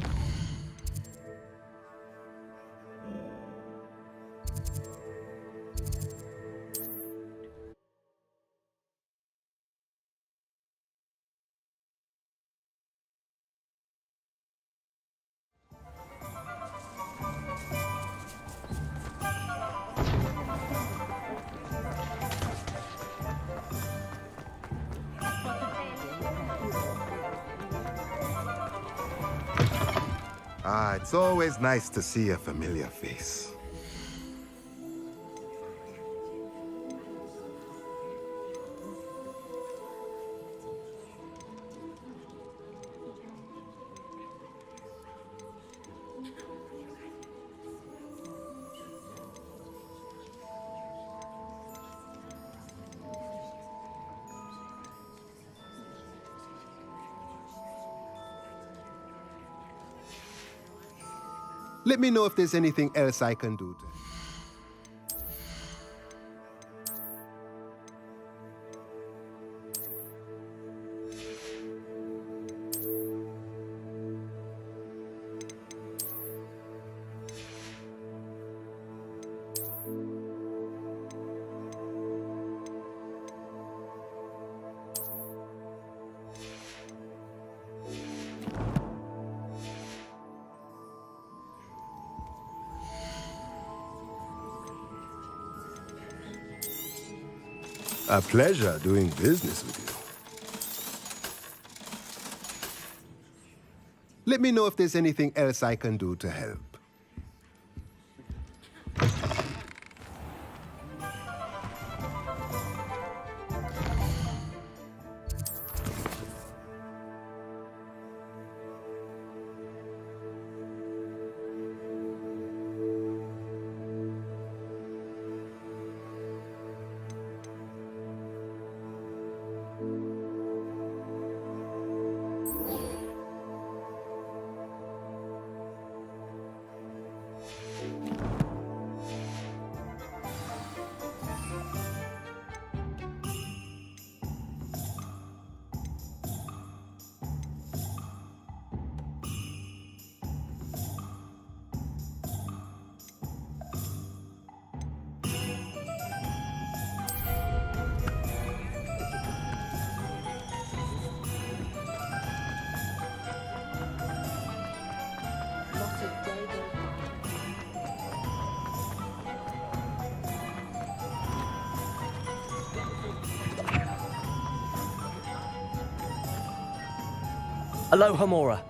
Speaker 15: Ah, it's always nice to see a familiar face. Let me know if there's anything else I can do to help. A pleasure doing business with you. Let me know if there's anything else I can do to help.
Speaker 7: Aloha Mora.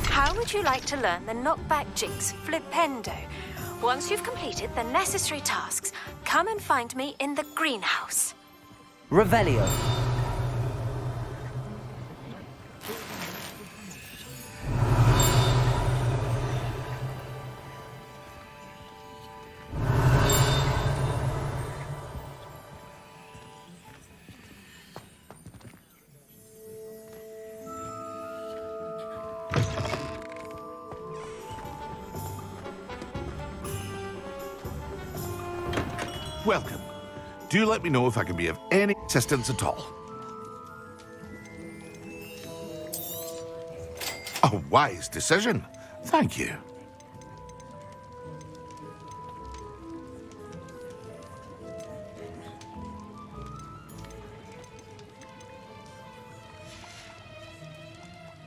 Speaker 16: How would you like to learn the knockback jigs Flipendo? Once you've completed the necessary tasks, come and find me in the greenhouse.
Speaker 7: Revelio.
Speaker 4: welcome. Do let me know if I can be of any assistance at all. A wise decision. Thank you.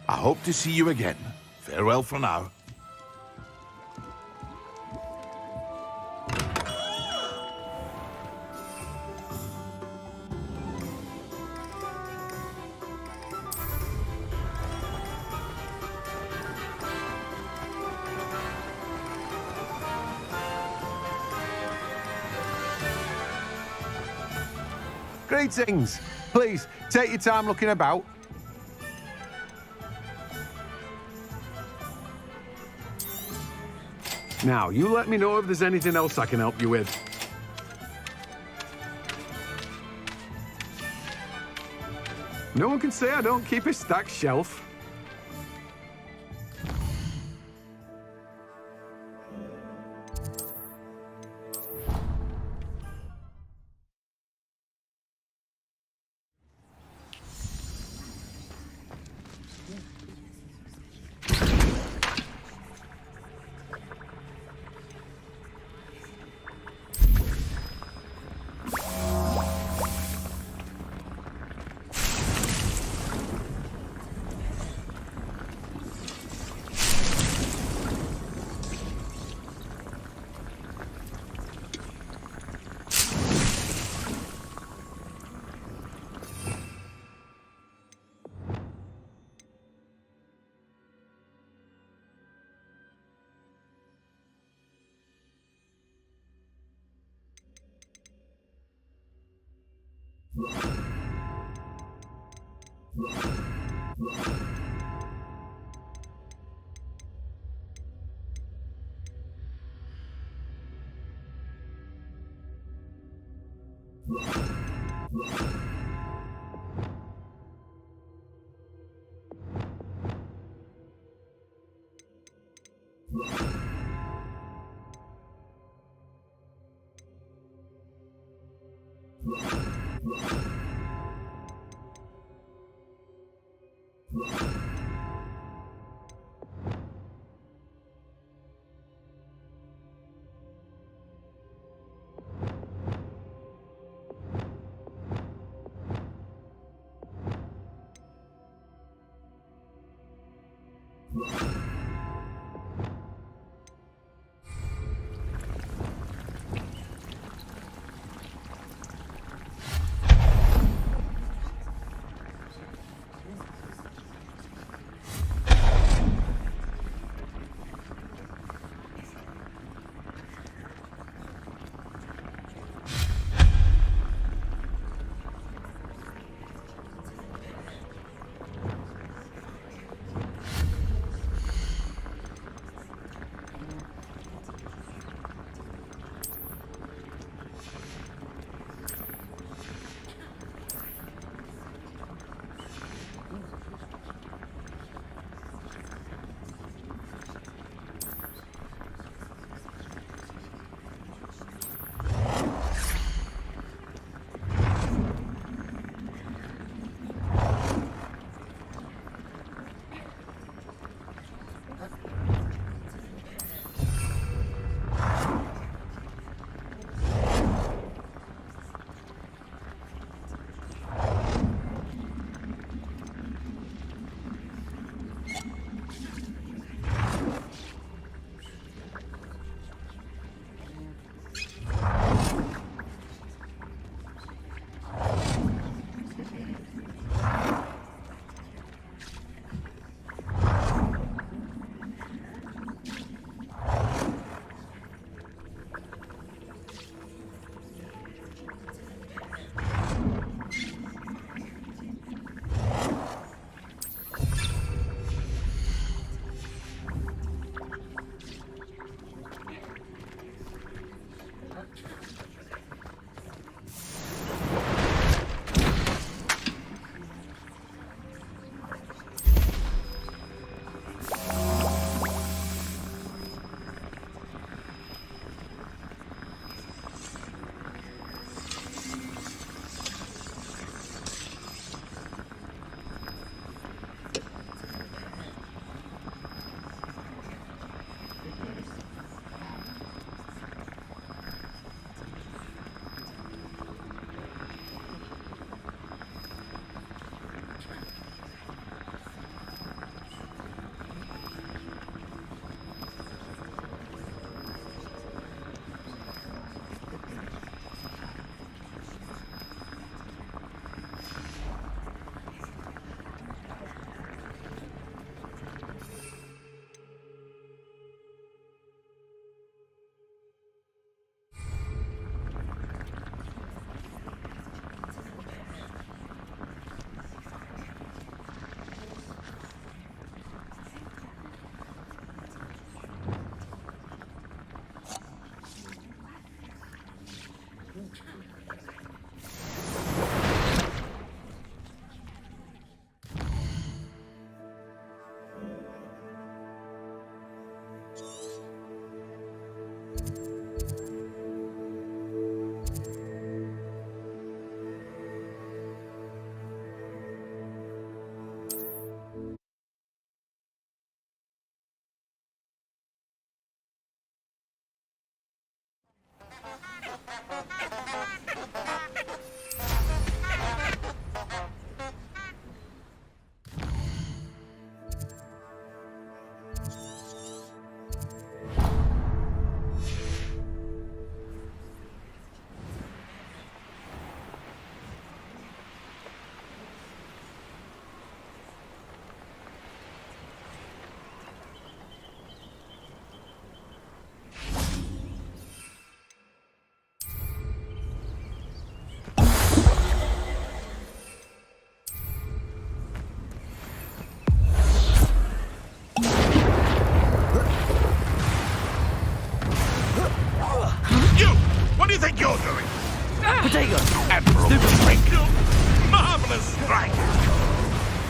Speaker 4: I hope to see you again. Farewell for now.
Speaker 9: Greetings. Please, take your time looking about. Now, you let me know if there's anything else I can help you with. No one can say I don't keep a stacked shelf.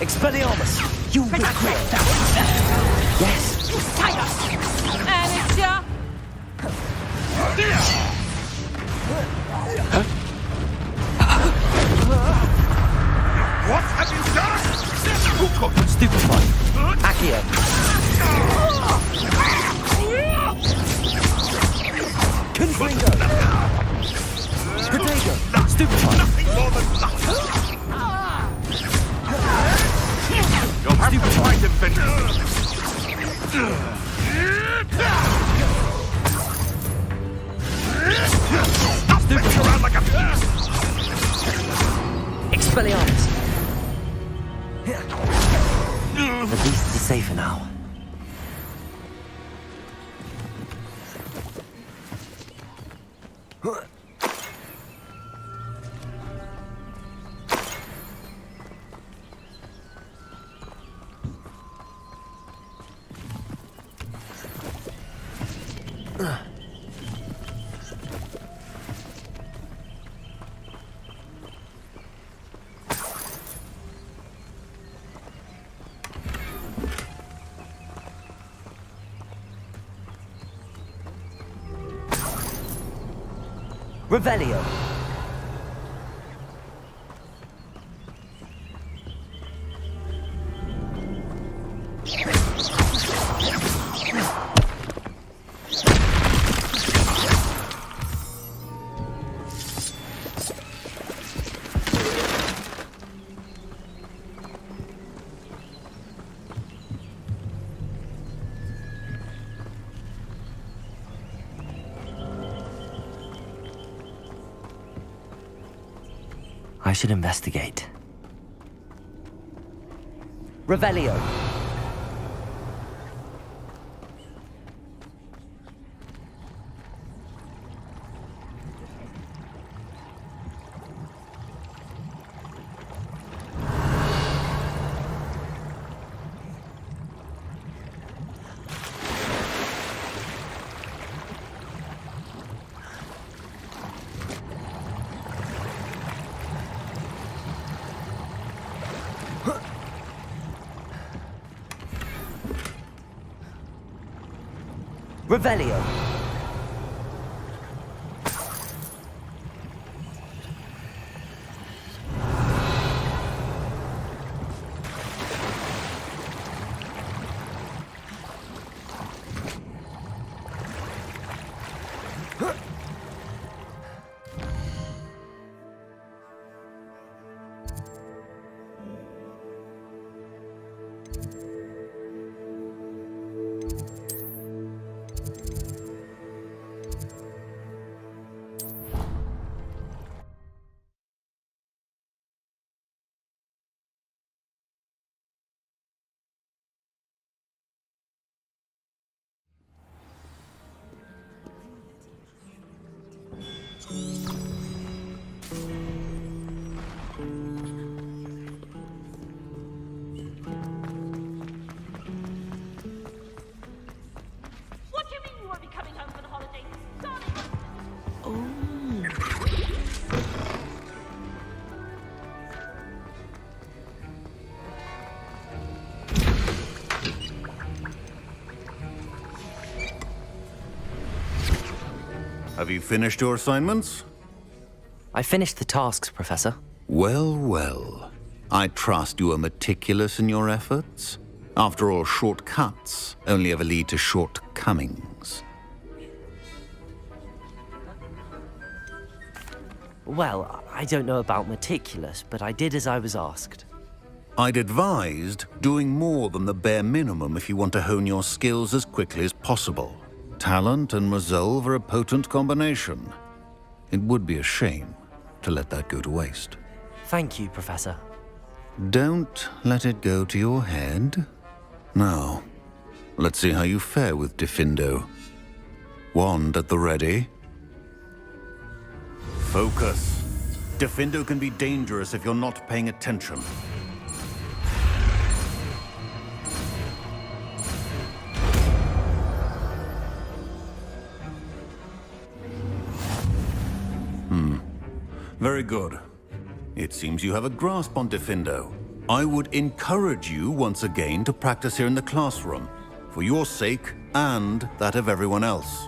Speaker 7: Expelliarmus!
Speaker 1: You regret that! Yes!
Speaker 11: Manager!
Speaker 4: What have you done?
Speaker 7: Stupefy! Accio! Confringo! Protego! Stupefy!
Speaker 4: Nothing more than luck. You'll have to fight him, Vengeance. Stop messing around like a...
Speaker 7: Expelliarmus! The beasts are safer now. Revelio. I should investigate. Revelio. Revelio.
Speaker 11: What do you mean you won't be coming home for the holidays? Darling!
Speaker 17: Have you finished your assignments?
Speaker 7: I finished the tasks, Professor.
Speaker 17: Well, well. I trust you are meticulous in your efforts. After all, shortcuts only ever lead to shortcomings.
Speaker 7: Well, I don't know about meticulous, but I did as I was asked.
Speaker 17: I'd advised doing more than the bare minimum if you want to hone your skills as quickly as possible. Talent and resolve are a potent combination. It would be a shame to let that go to waste.
Speaker 7: Thank you, Professor.
Speaker 17: Don't let it go to your head. Now, let's see how you fare with Diffindo. Wand at the ready. Focus. Diffindo can be dangerous if you're not paying attention. Very good. It seems you have a grasp on Diffindo. I would encourage you once again to practice here in the classroom, for your sake and that of everyone else.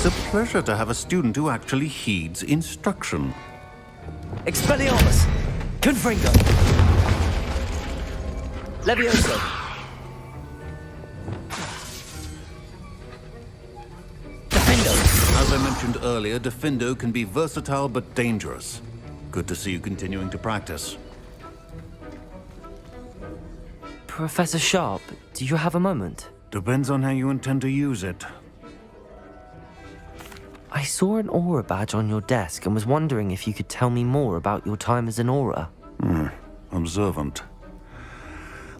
Speaker 17: It's a pleasure to have a student who actually heeds instruction.
Speaker 7: Expelliarmus! Confringo! Levioso!
Speaker 17: As I mentioned earlier, Diffindo can be versatile but dangerous. Good to see you continuing to practice.
Speaker 7: Professor Sharp, do you have a moment?
Speaker 17: Depends on how you intend to use it.
Speaker 7: I saw an Aura badge on your desk and was wondering if you could tell me more about your time as an Aura.
Speaker 17: Observant.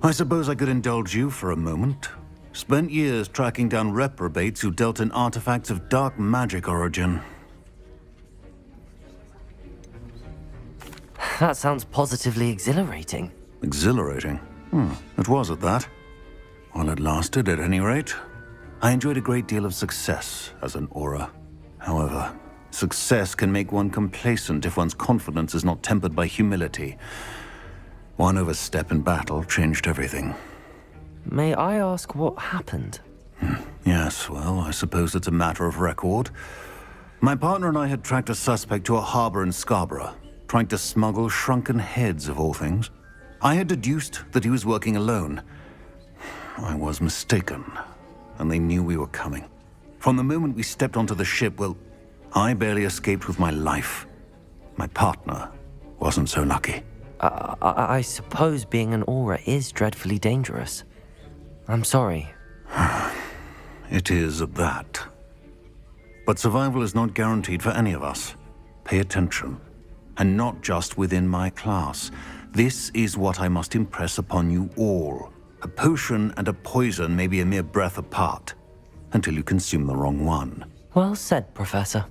Speaker 17: I suppose I could indulge you for a moment. Spent years tracking down reprobates who dealt in artifacts of dark magic origin.
Speaker 7: That sounds positively exhilarating.
Speaker 17: Exhilarating? It was at that. While it lasted, at any rate. I enjoyed a great deal of success as an Aura. However, success can make one complacent if one's confidence is not tempered by humility. One overstep in battle changed everything.
Speaker 7: May I ask what happened?
Speaker 17: Yes, well, I suppose it's a matter of record. My partner and I had tracked a suspect to a harbor in Scarborough, trying to smuggle shrunken heads of all things. I had deduced that he was working alone. I was mistaken, and they knew we were coming. From the moment we stepped onto the ship, well, I barely escaped with my life. My partner wasn't so lucky.
Speaker 7: I suppose being an Aura is dreadfully dangerous. I'm sorry.
Speaker 17: It is at that. But survival is not guaranteed for any of us. Pay attention. And not just within my class. This is what I must impress upon you all. A potion and a poison may be a mere breath apart, until you consume the wrong one.
Speaker 7: Well said, Professor.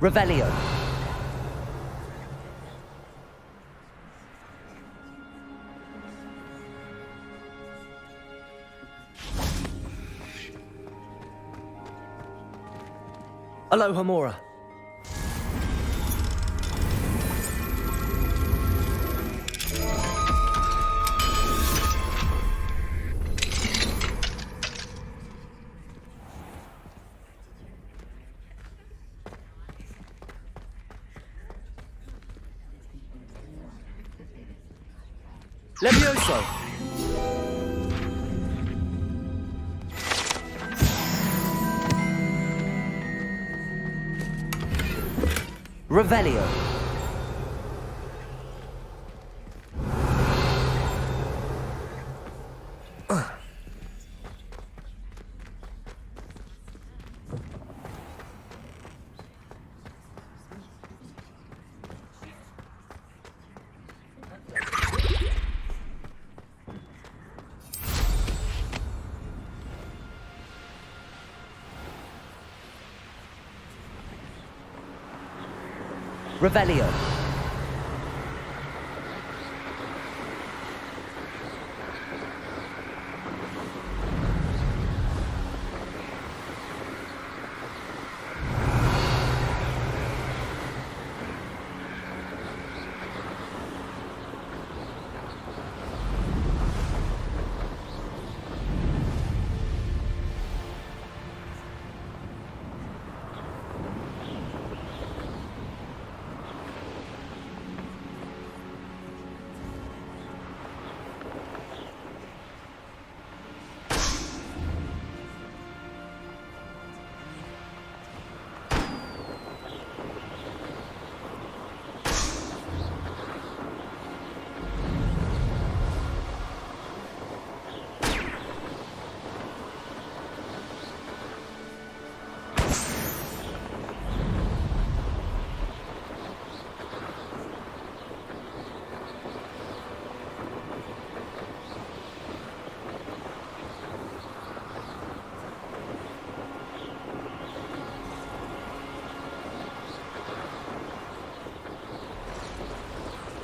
Speaker 7: Revelio. Alohomora. Levioso. Revelio. Revelio.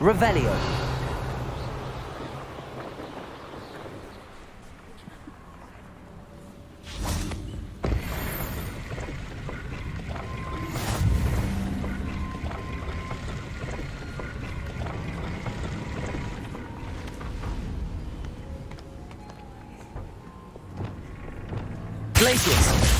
Speaker 7: Revelio. Glacius.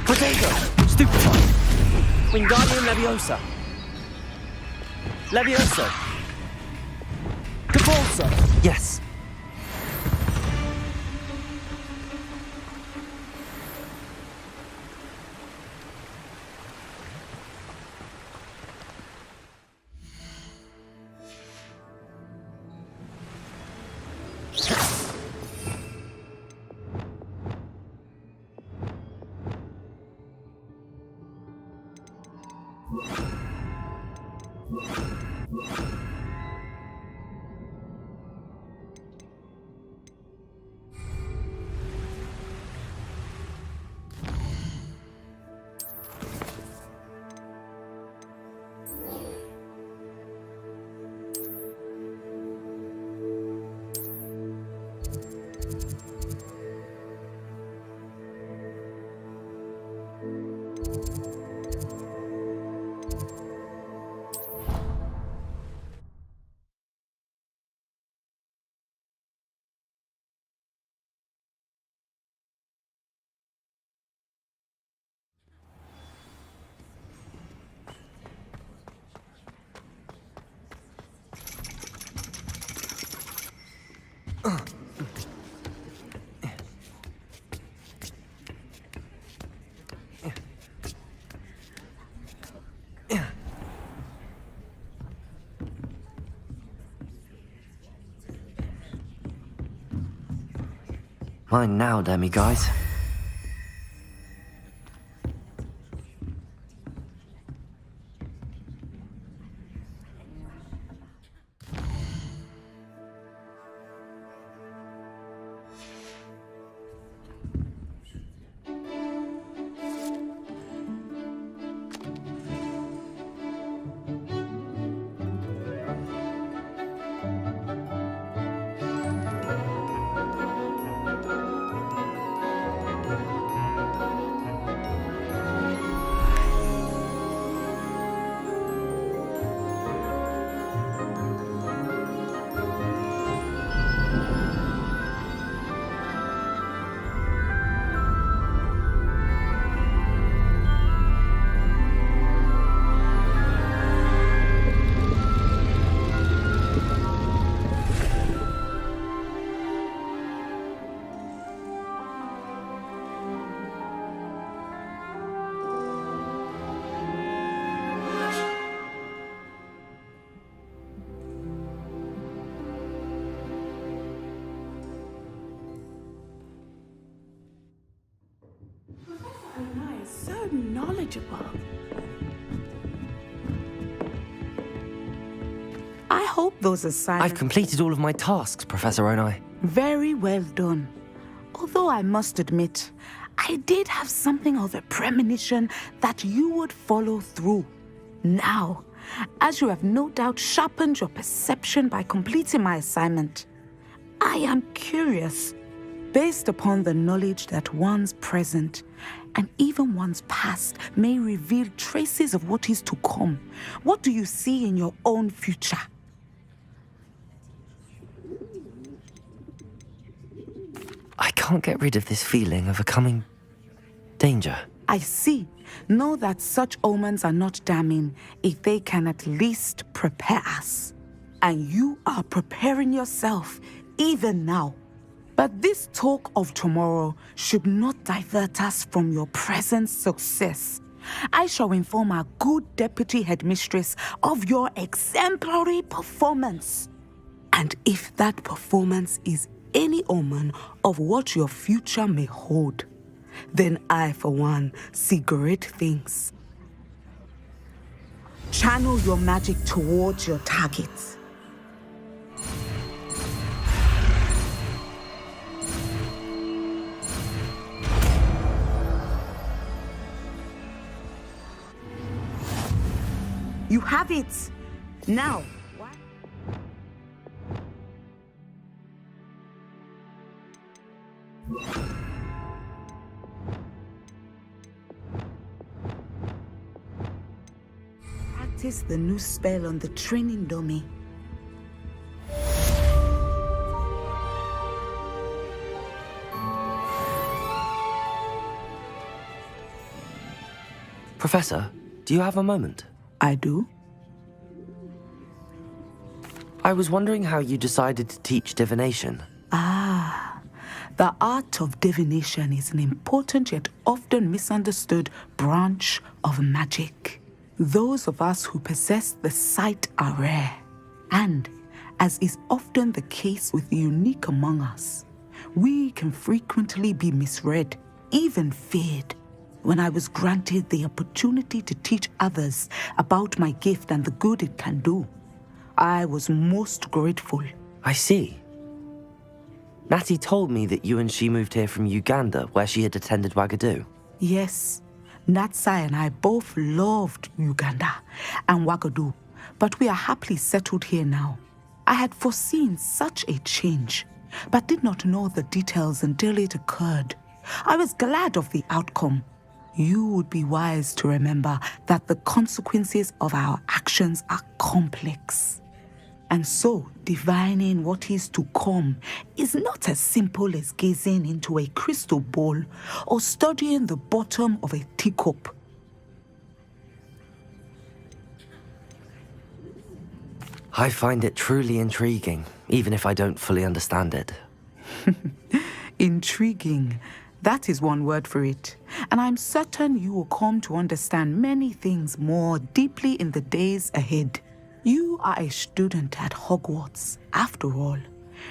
Speaker 7: Potato! Stupefy! Wingardium Leviosa! Levioso! Capulso! Yes! Mine now, demiguise.
Speaker 18: So knowledgeable. I hope those assignments...
Speaker 7: I've completed all of my tasks, Professor Onai.
Speaker 18: Very well done. Although I must admit, I did have something of a premonition that you would follow through. Now, as you have no doubt sharpened your perception by completing my assignment, I am curious, based upon the knowledge that one's present and even one's past may reveal traces of what is to come. What do you see in your own future?
Speaker 7: I can't get rid of this feeling of a coming danger.
Speaker 18: I see. Know that such omens are not damning if they can at least prepare us. And you are preparing yourself even now. But this talk of tomorrow should not divert us from your present success. I shall inform our good deputy headmistress of your exemplary performance. And if that performance is any omen of what your future may hold, then I, for one, see great things. Channel your magic towards your targets. You have it. Now. Practice the new spell on the training dummy.
Speaker 7: Professor, do you have a moment?
Speaker 18: I do.
Speaker 7: I was wondering how you decided to teach divination.
Speaker 18: The art of divination is an important yet often misunderstood branch of magic. Those of us who possess the sight are rare, and, as is often the case with the unique among us, we can frequently be misread, even feared. When I was granted the opportunity to teach others about my gift and the good it can do, I was most grateful.
Speaker 7: I see. Natty told me that you and she moved here from Uganda, where she had attended Wagadu.
Speaker 18: Yes, Natsai and I both loved Uganda and Wagadu, but we are happily settled here now. I had foreseen such a change, but did not know the details until it occurred. I was glad of the outcome. You would be wise to remember that the consequences of our actions are complex. And so, divining what is to come is not as simple as gazing into a crystal ball or studying the bottom of a teacup.
Speaker 7: I find it truly intriguing, even if I don't fully understand it.
Speaker 18: Intriguing. That is one word for it. And I'm certain you will come to understand many things more deeply in the days ahead. You are a student at Hogwarts, after all,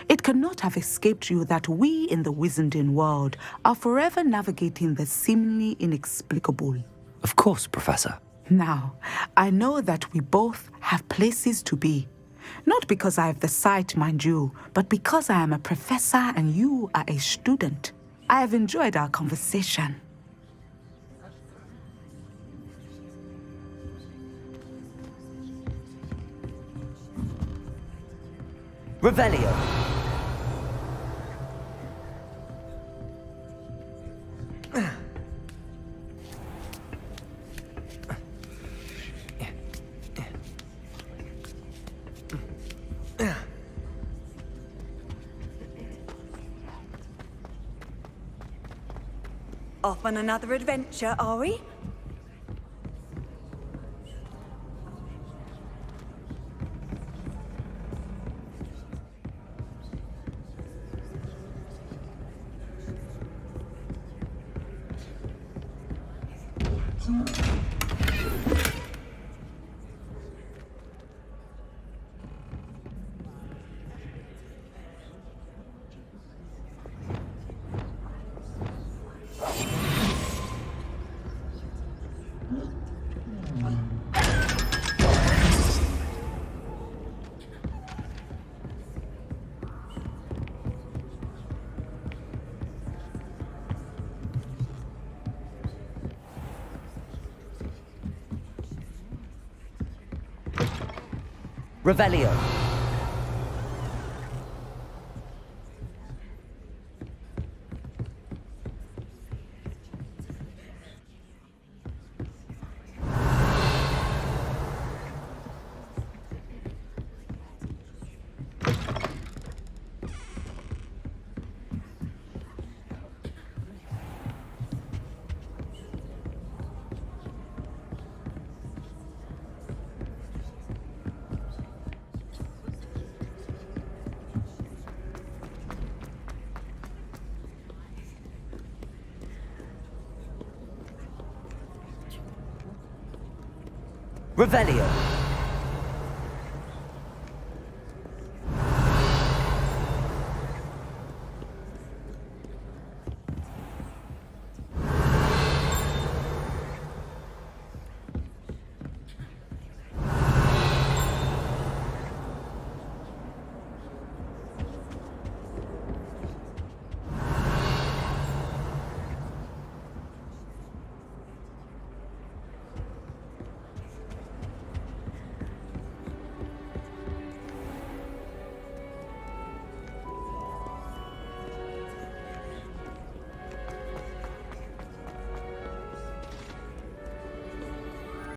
Speaker 18: It cannot have escaped you that we in the Wizarding world are forever navigating the seemingly inexplicable.
Speaker 7: Of course, Professor.
Speaker 18: Now, I know that we both have places to be. Not because I have the sight, mind you, but because I am a professor and you are a student. I have enjoyed our conversation.
Speaker 7: Revelio.
Speaker 3: Off on another adventure, are we?
Speaker 7: Revelio. Revelio.